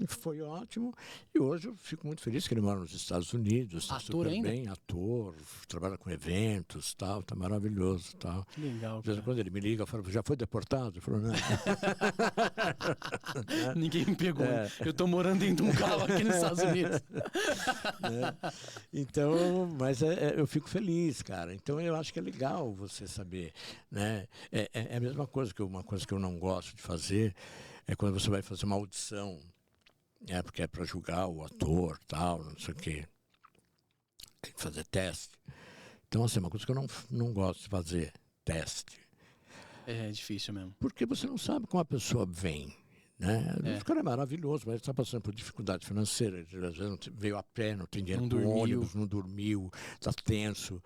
Foi ótimo. E hoje eu fico muito feliz que ele mora nos Estados Unidos. Está Ator super ainda? bem, ator, trabalha com eventos, tal, tá maravilhoso, tal. Que legal, De vez em cara. quando ele me liga, eu falo, já foi deportado? Ele falou, não. Ninguém me pegou. É. Eu tô morando dentro de um carro aqui nos Estados Unidos. Né? Então, mas eu fico feliz, cara. Então eu acho que é legal você saber, né? É a mesma coisa uma coisa que eu não gosto de fazer é quando você vai fazer uma audição, porque é para julgar o ator, tal, não sei o quê, tem que fazer teste. Então, assim, é uma coisa que eu não gosto de fazer, teste. É difícil mesmo. Porque você não sabe como a pessoa vem. Né? O cara é maravilhoso, mas está passando por dificuldade financeira. Às vezes não veio a pé, não tem dinheiro Não para o dormiu. ônibus, não dormiu, está tenso.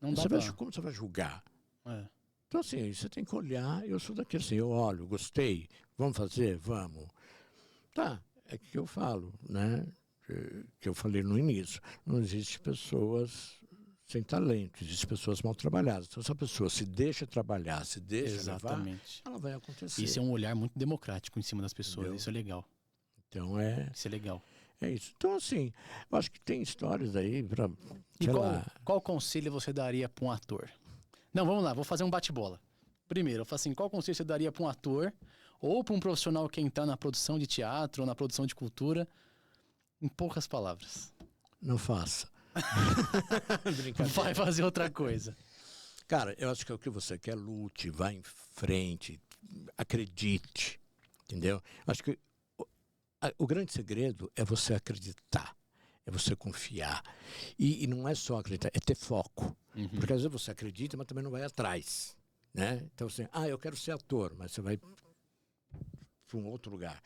Não dá Como você vai julgar? É. Então, assim, você tem que olhar. Eu sou daquele assim, eu olho, gostei, vamos fazer? Vamos. Tá, é que eu falo, né? Que eu falei no início. Não existe pessoas sem talento, existem pessoas mal trabalhadas. Então, se a pessoa se deixa trabalhar, se deixa levar, ela vai acontecer. Isso é um olhar muito democrático em cima das pessoas. Entendeu? Isso é legal. Então, isso é legal. É isso. Então, assim, eu acho que tem histórias aí para. E qual conselho você daria para um ator? Não, vamos lá, vou fazer um bate-bola. Primeiro, eu falo assim, qual conselho você daria para um ator ou para um profissional que entrar na produção de teatro ou na produção de cultura? Em poucas palavras. Não faça. Vai fazer outra coisa. Cara, eu acho que é o que você quer, lute, vá em frente, acredite, entendeu? Acho que o grande segredo é você acreditar, é você confiar. E não é só acreditar, é ter foco. Uhum. Porque às vezes você acredita, mas também não vai atrás. Né? Então, assim, eu quero ser ator, mas você vai para um outro lugar.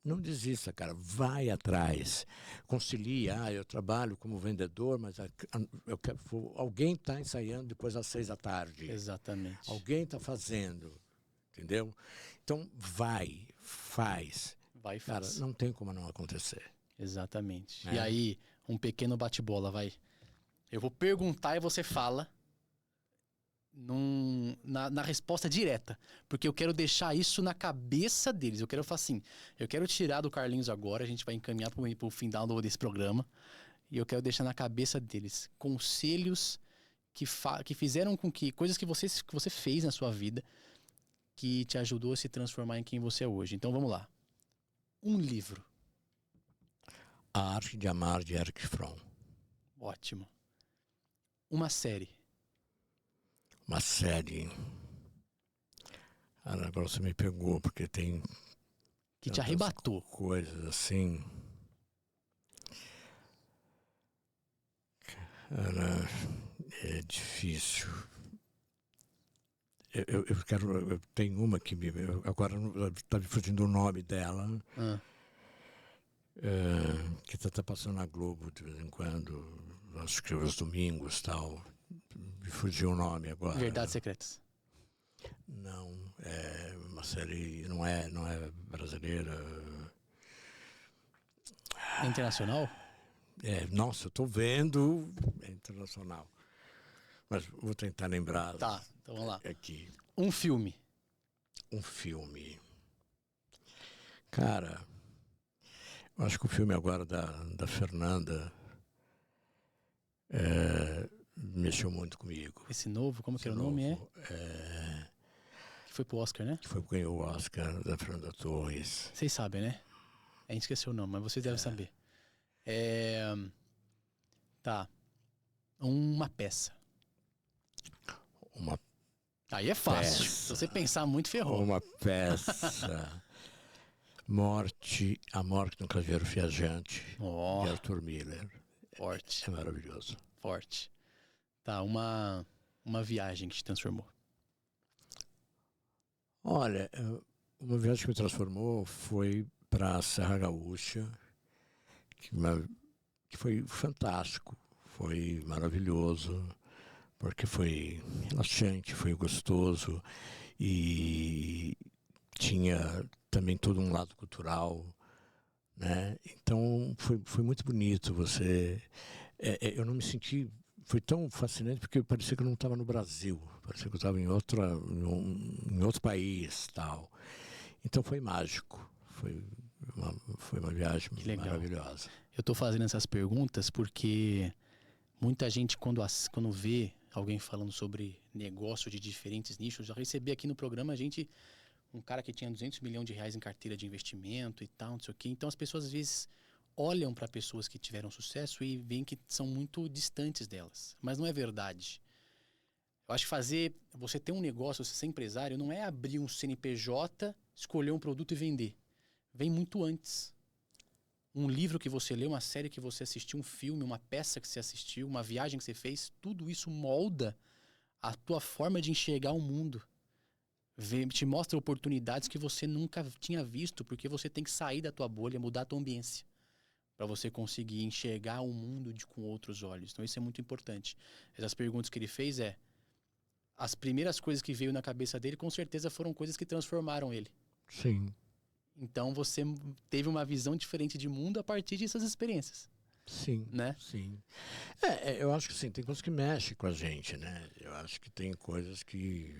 Não desista, cara. Vai atrás. Concilia. Eu trabalho como vendedor, mas alguém está ensaiando depois às 6 da tarde. Exatamente. Alguém está fazendo. Entendeu? Então, faz. Vai e faz. Cara, não tem como não acontecer. Exatamente. E aí, um pequeno bate-bola, vai. Eu vou perguntar e você fala na resposta direta. Porque eu quero deixar isso na cabeça deles. Eu quero falar assim, eu quero tirar do Carlinhos agora, a gente vai encaminhar para o final desse programa. E eu quero deixar na cabeça deles conselhos que fizeram com que... Coisas que você fez na sua vida que te ajudou a se transformar em quem você é hoje. Então, vamos lá. Um livro. A Arte de Amar, de Erich Fromm. Ótimo. Uma série. Uma série. Agora você me pegou, porque tem... Que te arrebatou. Coisas assim... Cara, é difícil. Eu tenho uma que agora está me fugindo o nome dela. Que está passando na Globo de vez em quando, acho que os domingos tal. Me fugiu o nome agora. Verdades Secretas. Não, é uma série, não é brasileira. É internacional? Nossa, eu tô vendo, é internacional. Mas vou tentar lembrar. Tá, então vamos lá. Aqui. Um filme. Cara, eu acho que o filme agora da Fernanda mexeu muito comigo. Esse novo, como que era o nome? Que foi pro Oscar, né? Que foi que ganhou o Oscar, da Fernanda Torres. Vocês sabem, né? A gente esqueceu o nome, mas vocês devem saber. Tá. Uma peça. Aí é fácil. Peça. Se você pensar muito, ferrou. Uma peça. A Morte no Caveiro Viajante, de Arthur Miller. Forte. É maravilhoso. Forte. Tá, uma viagem que te transformou. Olha, uma viagem que me transformou foi para a Serra Gaúcha, que foi fantástico, foi maravilhoso, porque foi relaxante, foi gostoso e tinha também todo um lado cultural, né? Então foi muito bonito. Eu não me senti, foi tão fascinante porque parecia que eu não estava no Brasil, parecia que eu estava em outro país, tal. Então foi mágico, foi Foi uma viagem maravilhosa. Eu tô fazendo essas perguntas porque muita gente, quando vê alguém falando sobre negócio de diferentes nichos, já recebi aqui no programa um cara que tinha 200 milhões de reais em carteira de investimento e tal, não sei o quê. Então as pessoas às vezes olham para pessoas que tiveram sucesso e veem que são muito distantes delas. Mas não é verdade. Eu acho que você ter um negócio, você ser empresário, não é abrir um CNPJ, escolher um produto e vender. Vem muito antes. Um livro que você leu, uma série que você assistiu, um filme, uma peça que você assistiu, uma viagem que você fez, tudo isso molda a tua forma de enxergar o mundo. Te mostra oportunidades que você nunca tinha visto, porque você tem que sair da tua bolha, mudar a tua ambiência, para você conseguir enxergar o mundo com outros olhos. Então isso é muito importante. Essas perguntas que ele fez as primeiras coisas que veio na cabeça dele, com certeza foram coisas que transformaram ele. Sim. Então você teve uma visão diferente de mundo a partir dessas experiências. Sim, né? Sim. Eu acho que sim, tem coisas que mexem com a gente, né? Eu acho que tem coisas que...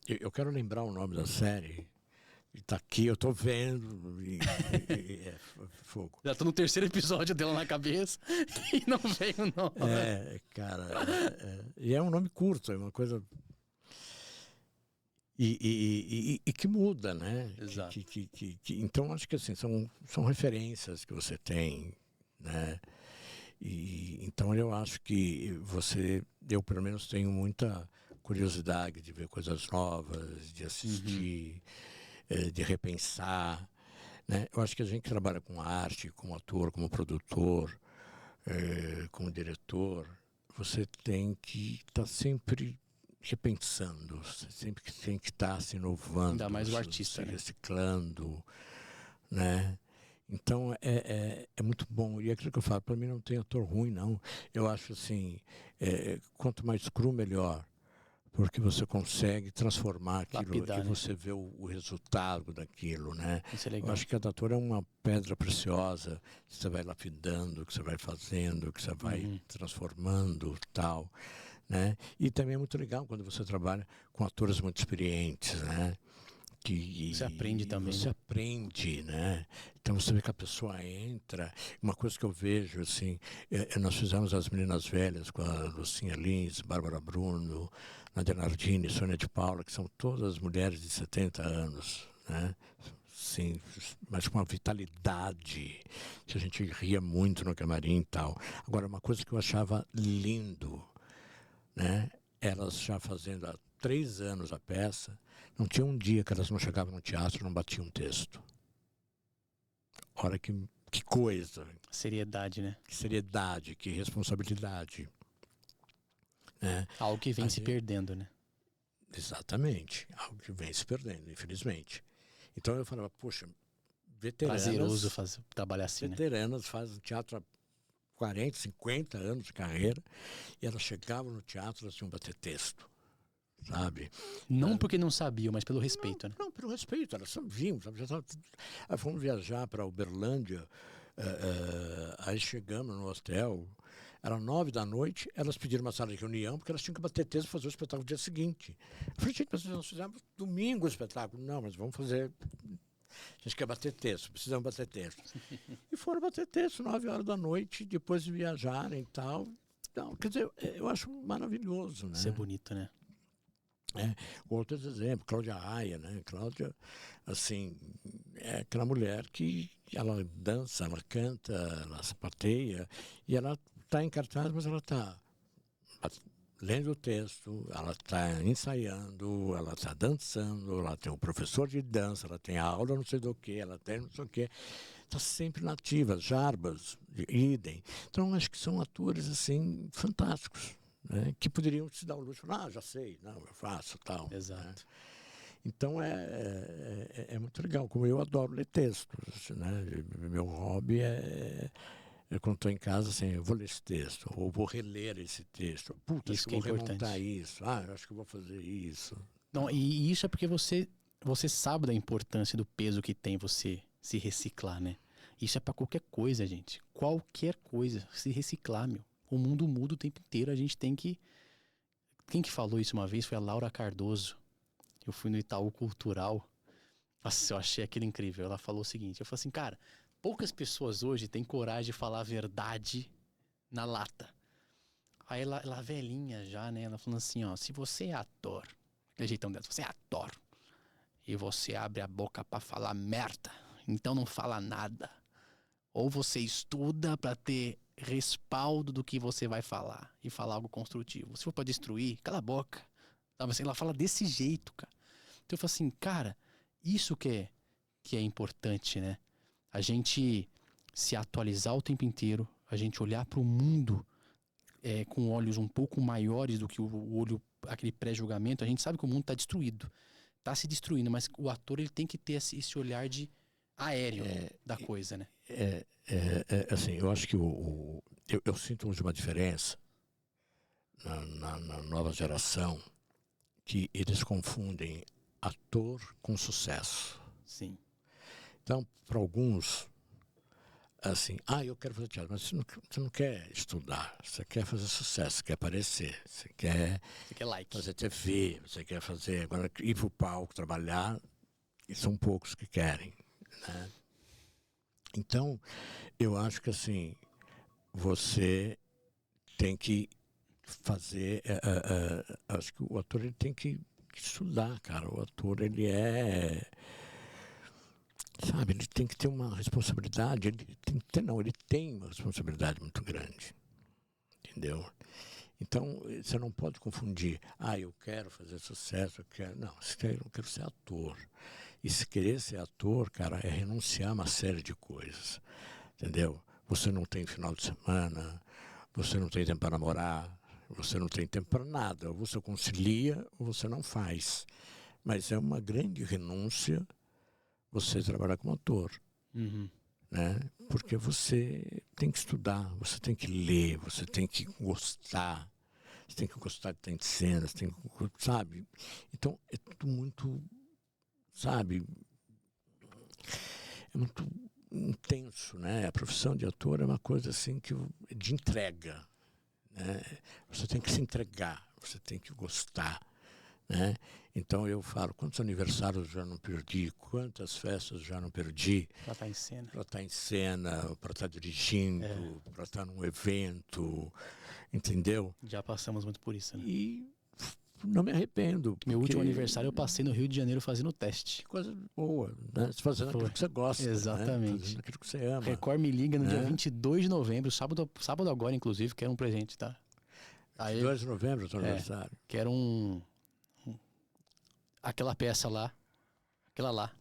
Eu quero lembrar o nome da série. E tá aqui, eu tô vendo. É fogo. Já tô no terceiro episódio dela na cabeça e não veio o nome. Cara. E é um nome curto, é uma coisa... E que muda, né? Exato. Então, acho que assim, são referências que você tem, né? Então, eu acho que eu pelo menos tenho muita curiosidade de ver coisas novas, de assistir, de repensar, né? Eu acho que a gente que trabalha com arte, como ator, como produtor, como diretor, você tem que estar sempre repensando, você sempre tem que estar se inovando, ainda mais o artista, se reciclando, né? Então é muito bom. E é aquilo que eu falo, para mim não tem ator ruim, não. Eu acho assim, quanto mais cru, melhor. Porque você consegue transformar aquilo, lapidar, e você vê o resultado daquilo, né? Isso é legal. Eu acho que cada ator é uma pedra preciosa que você vai lapidando, que você vai fazendo, que você vai transformando, tal, né? E também é muito legal quando você trabalha com atores muito experientes, né? Você aprende também. Você aprende, né? Então você vê que a pessoa entra. Uma coisa que eu vejo, assim, nós fizemos As Meninas Velhas com a Lucinha Lins, Bárbara Bruno, Nadia Nardini, Sônia de Paula, que são todas mulheres de 70 anos, né? Sim, mas com uma vitalidade, que a gente ria muito no camarim e tal. Agora, uma coisa que eu achava lindo, né? Elas já fazendo há 3 anos a peça, não tinha um dia que elas não chegavam no teatro e não batiam um texto. Olha que coisa. Seriedade, né? Que seriedade, que responsabilidade. Né? Algo que vem se perdendo, né? Exatamente. Algo que vem se perdendo, infelizmente. Então eu falava, poxa, veteranas... Prazeroso trabalhar assim, veteranas fazem teatro há 40, 50 anos de carreira, e elas chegavam no teatro, elas tinham que bater texto. Sabe? Não porque não sabiam, mas pelo respeito, né? Não, pelo respeito, elas sabiam. Fomos viajar para Uberlândia, aí chegamos no hotel, era 9 da noite, elas pediram uma sala de reunião, porque elas tinham que bater texto e fazer o espetáculo no dia seguinte. Eu falei, gente, mas nós fizemos domingo o espetáculo. Não, mas vamos fazer... A gente quer bater texto, precisamos bater texto. E foram bater texto 9 horas da noite, depois de viajarem e tal. Então, quer dizer, eu acho maravilhoso, né? Isso é bonito, né? Outros exemplos, Cláudia Raia, né? Cláudia, assim, é aquela mulher que ela dança, ela canta, ela sapateia, e ela está em cartaz, mas ela está lendo o texto, ela está ensaiando, ela está dançando, ela tem um professor de dança, ela tem aula não sei do que, ela tem não sei o que, está sempre nativa. Jarbas, idem. Então, acho que são atores, assim, fantásticos. Né, que poderiam se dar o luxo, já sei, não, eu faço, tal. Exato. Né? Então é muito legal, como eu adoro ler textos, né? Meu hobby quando estou em casa, assim, eu vou ler esse texto, ou vou reler esse texto. Puta, Isso acho que que eu vou é importante. remontar isso. Eu acho que eu vou fazer isso. Não, e isso é porque você sabe da importância do peso que tem você se reciclar, né? Isso é pra qualquer coisa, gente. Qualquer coisa. Se reciclar, meu. O mundo muda o tempo inteiro. A gente tem que... Quem que falou isso uma vez foi a Laura Cardoso. Eu fui no Itaú Cultural. Nossa, eu achei aquilo incrível. Ela falou o seguinte, eu falei assim, cara, poucas pessoas hoje têm coragem de falar a verdade na lata. Aí ela velhinha já, né? Ela falando assim, ó, se você é ator, aquele jeitão dela, se você é ator e você abre a boca pra falar merda, então não fala nada. Ou você estuda pra ter respaldo do que você vai falar e falar algo construtivo. Se for pra destruir, cala a boca. Sabe assim, ela fala desse jeito, cara. Então eu falo assim, cara, isso que é importante, né? A gente se atualizar o tempo inteiro, a gente olhar pro mundo com olhos um pouco maiores do que o olho, aquele pré-julgamento. A gente sabe que o mundo tá destruído. Tá se destruindo, mas o ator ele tem que ter esse olhar de aéreo da coisa, né? Assim, eu acho que eu sinto hoje uma diferença na nova geração, que eles confundem ator com sucesso. Sim. Então, para alguns, assim, eu quero fazer teatro, mas você não quer estudar, você quer fazer sucesso, você quer aparecer, você quer like. fazer TV, você quer fazer, agora ir para o palco, trabalhar, e são poucos que querem, né? Então, eu acho que assim, você tem que fazer, acho que o ator ele tem que estudar, cara. O ator ele sabe, ele tem que ter uma responsabilidade, ele tem uma responsabilidade muito grande, entendeu? Então, você não pode confundir, eu quero fazer sucesso, não, eu quero ser ator. E se querer ser ator, cara, é renunciar a uma série de coisas, entendeu? Você não tem final de semana, você não tem tempo para namorar, você não tem tempo para nada. Ou você concilia ou você não faz. Mas é uma grande renúncia você trabalhar como ator. Uhum. Né? Porque você tem que estudar, você tem que ler, você tem que gostar. Você tem que gostar de estar em cena, você tem que, sabe? Então, é tudo muito, sabe? É muito intenso, né? A profissão de ator é uma coisa assim de entrega, né? Você tem que se entregar, você tem que gostar, né? Então eu falo, quantos aniversários já não perdi, quantas festas já não perdi. Pra estar em cena. Para estar em cena, para estar dirigindo, para estar num evento, entendeu? Já passamos muito por isso, né? E não me arrependo. Meu último aniversário eu passei no Rio de Janeiro fazendo teste. Que coisa boa, né? Fazendo aquilo que você gosta. Exatamente. Né? Fazendo aquilo que você ama. Record me liga no dia 22 de novembro, sábado agora, inclusive, quero um presente, tá? 22 de novembro é o seu aniversário. Quero aquela peça lá. Aquela lá.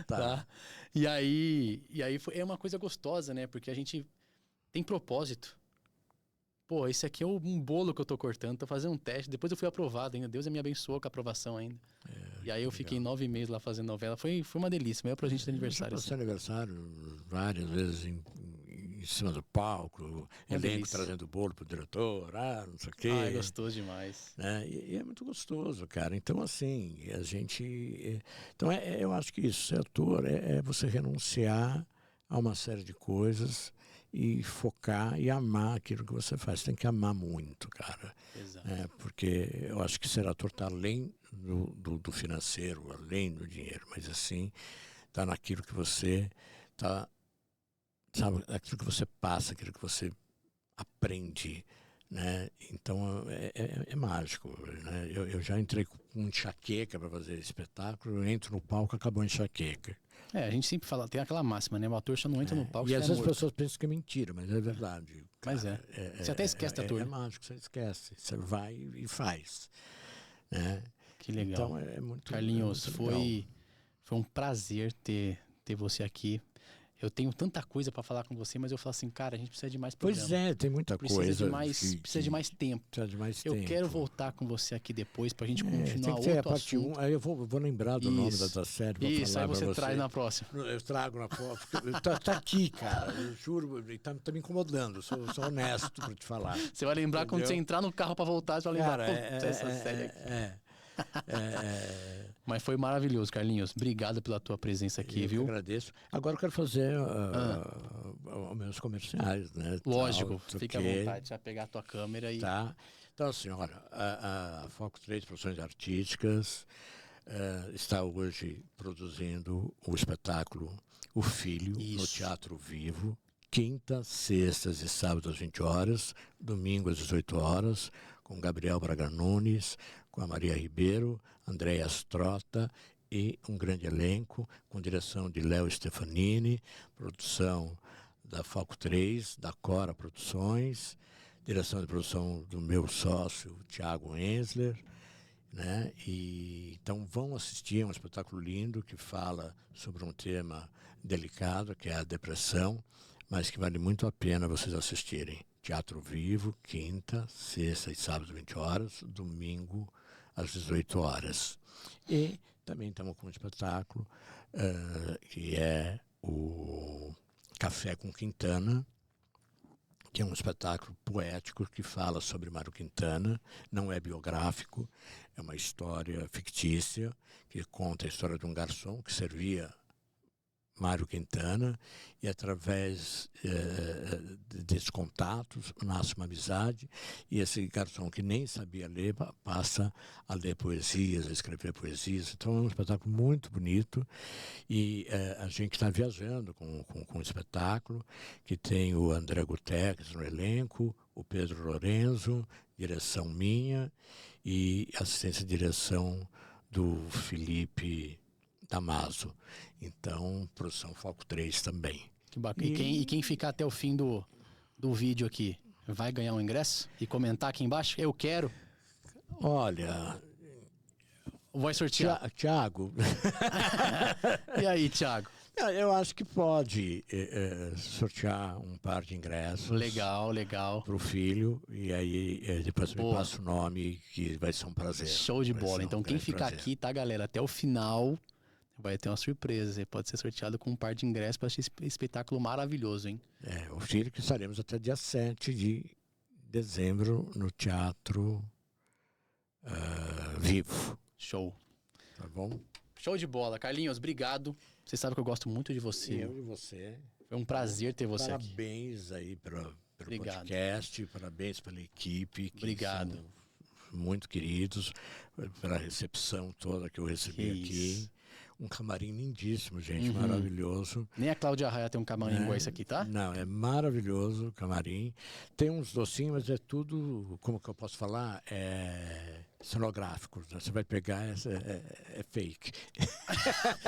Tá? E aí é uma coisa gostosa, né? Porque a gente tem propósito. Pô, esse aqui é um bolo que eu tô cortando, tô fazendo um teste. Depois eu fui aprovado ainda. Deus me abençoou com a aprovação ainda. E aí eu fiquei 9 meses lá fazendo novela. Foi uma delícia, meu presente de aniversário. Eu passei aniversário várias vezes em cima do palco, elenco trazendo bolo pro diretor, não sei o quê. É gostoso demais. Né? E é muito gostoso, cara. Então, assim, a gente... Então, eu acho que isso, ser ator, é você renunciar a uma série de coisas e focar e amar aquilo que você faz. Você tem que amar muito, cara. Exato. Porque eu acho que ser ator está além do financeiro, além do dinheiro, mas assim, está naquilo que você está, sabe, aquilo que você passa, aquilo que você aprende, né? Então é mágico, né? Eu já entrei com enxaqueca para fazer espetáculo, eu entro no palco, acabou a enxaqueca. A gente sempre fala, tem aquela máxima, né? O ator só não entra no palco. E às vezes as pessoas pensam que é mentira, mas é verdade. Mas cara, você até esquece da ator. É mágico, você esquece. Você vai e faz. Né? Que legal. Então é muito Carlinhos, muito foi um prazer ter você aqui. Eu tenho tanta coisa para falar com você, mas eu falo assim, cara, a gente precisa de mais programa. Pois é, tem muita coisa. Precisa de mais tempo. Precisa de mais tempo. Eu quero voltar com você aqui depois pra gente continuar tem que outro ter a parte assunto. 1, aí eu vou lembrar do nome da série. Isso, aí você traz na próxima. Eu trago na próxima. Tá aqui, cara. Eu juro, tá me incomodando. Sou honesto pra te falar. Você vai lembrar quando você entrar no carro pra voltar, você vai lembrar, cara, essa série aqui. Mas foi maravilhoso, Carlinhos. Obrigado pela tua presença aqui, viu? Eu agradeço. Agora eu quero fazer os meus comerciais, né? Lógico, fica à vontade, você vai pegar a tua câmera e... Tá. Então, assim, olha, a Foco 3 Produções Artísticas está hoje produzindo o espetáculo O Filho, no Teatro Vivo, quinta, sextas e sábados às 20 horas, domingo às 18 horas, com Gabriel Braga Nunes, com a Maria Ribeiro, Andréa Strota e um grande elenco, com direção de Léo Stefanini, produção da Foco 3, da Cora Produções, direção de produção do meu sócio, Tiago Ensler, né? E então vão assistir, é um espetáculo lindo que fala sobre um tema delicado, que é a depressão, mas que vale muito a pena vocês assistirem. Teatro Vivo, quinta, sexta e sábado, 20 horas, domingo, às 18 horas. E também estamos com um espetáculo que é o Café com Quintana, que é um espetáculo poético que fala sobre Mário Quintana, não é biográfico, é uma história fictícia que conta a história de um garçom que servia Mário Quintana, e através desses contatos nasce uma amizade, e esse garçom que nem sabia ler passa a ler poesias, a escrever poesias. Então é um espetáculo muito bonito, e a gente está viajando com o espetáculo, que tem o André Guterres no elenco, o Pedro Lorenzo, direção minha, e assistência de direção do Felipe Damaso. Então, produção Foco 3 também. Que bacana. E quem ficar até o fim do vídeo aqui vai ganhar um ingresso? E comentar aqui embaixo? Eu quero. Olha, vai sortear. Tiago. E aí, Tiago? Eu acho que pode sortear um par de ingressos. Legal. Para o filho. E aí depois me passa o nome, que vai ser um prazer. Show de bola. Então quem ficar aqui, tá, galera? Até o final vai ter uma surpresa. Você pode ser sorteado com um par de ingressos para esse espetáculo maravilhoso, hein? O filho, que estaremos até dia 7 de dezembro no Teatro Vivo. Show. Tá bom? Show de bola. Carlinhos, obrigado. Você sabe que eu gosto muito de você. E eu de você. Foi um prazer ter você aqui. Parabéns aí pelo podcast, parabéns pela equipe. Obrigado. São muito queridos, pela recepção toda que eu recebi aqui. Um camarim lindíssimo, gente, maravilhoso. Nem a Cláudia Raia tem um camarim igual esse aqui, tá? Não, é maravilhoso o camarim. Tem uns docinhos, mas é tudo, como que eu posso falar? Cenográfico. Né? Você vai pegar, é fake.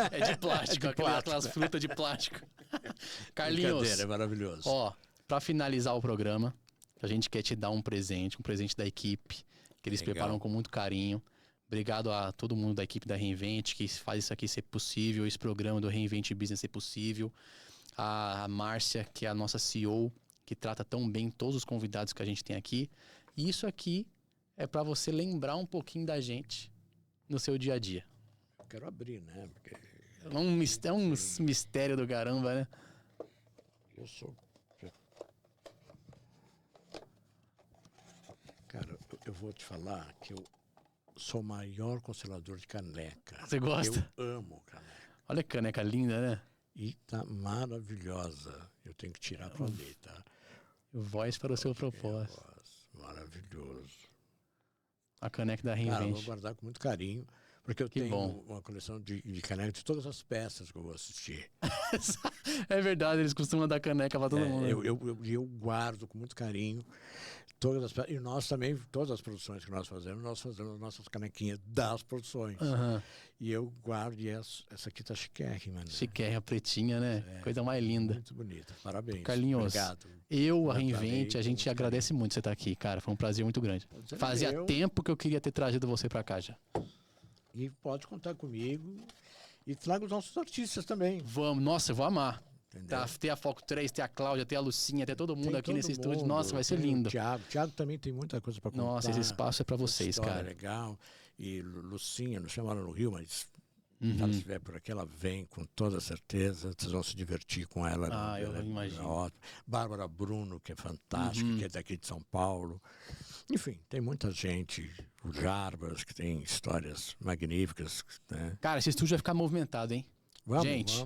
É de plástico, aquelas frutas de plástico. Carlinhos, é maravilhoso. Ó, pra finalizar o programa, a gente quer te dar um presente da equipe, que eles preparam com muito carinho. Obrigado a todo mundo da equipe da Reinvent, que faz isso aqui ser possível, esse programa do Reinvent Business ser possível. A Márcia, que é a nossa CEO, que trata tão bem todos os convidados que a gente tem aqui. E isso aqui é para você lembrar um pouquinho da gente no seu dia a dia. Eu quero abrir, né? Porque é um mistério do caramba, né? Eu sou... Cara, eu vou te falar que eu sou o maior constelador de caneca. Você gosta? Eu amo caneca. Olha que caneca linda, né? E tá maravilhosa. Eu tenho que tirar pra ler, tá? Voz para o seu propósito. Maravilhoso. A caneca da Reinvent. Cara, eu vou guardar com muito carinho, porque eu tenho uma coleção de caneca de todas as peças que eu vou assistir. É verdade, eles costumam dar caneca pra todo mundo. Eu guardo com muito carinho todas as peças. E nós também, todas as produções que nós fazemos nossas canequinhas das produções. E eu guardo, e essa aqui tá chiquérrima, né? Chiquérrima, pretinha, né? Coisa mais linda. Muito bonita, parabéns. Carlinhos, obrigado. A Reinvent, a gente agradece muito você estar aqui, cara. Foi um prazer muito grande. Fazia tempo que eu queria ter trazido você pra cá já. E pode contar comigo. E traga os nossos artistas também. Vamos, nossa, eu vou amar. Tá, ter a Foco 3, ter a Cláudia, ter a Lucinha, ter todo mundo aqui nesse estúdio. Nossa, vai ser lindo. O Thiago também tem muita coisa para contar. Nossa, esse espaço é para vocês, cara. Legal. E Lucinha, não chama ela no Rio, mas se ela estiver por aqui, ela vem com toda certeza. Vocês vão se divertir com ela. Eu imagino. Ótimo. Bárbara Bruno, que é fantástica, que é daqui de São Paulo. Enfim, tem muita gente. O Jarbas, que tem histórias magníficas. Né? Cara, esse estúdio vai ficar movimentado, hein? Gente,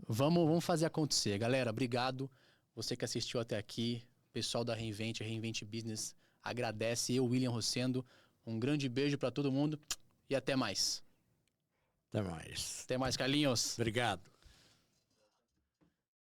vamos fazer acontecer. Galera, obrigado. Você que assistiu até aqui, pessoal da Reinvent Business, agradece. Eu, William Rossendo, um grande beijo para todo mundo e até mais. Até mais. Até mais, Carlinhos. Obrigado.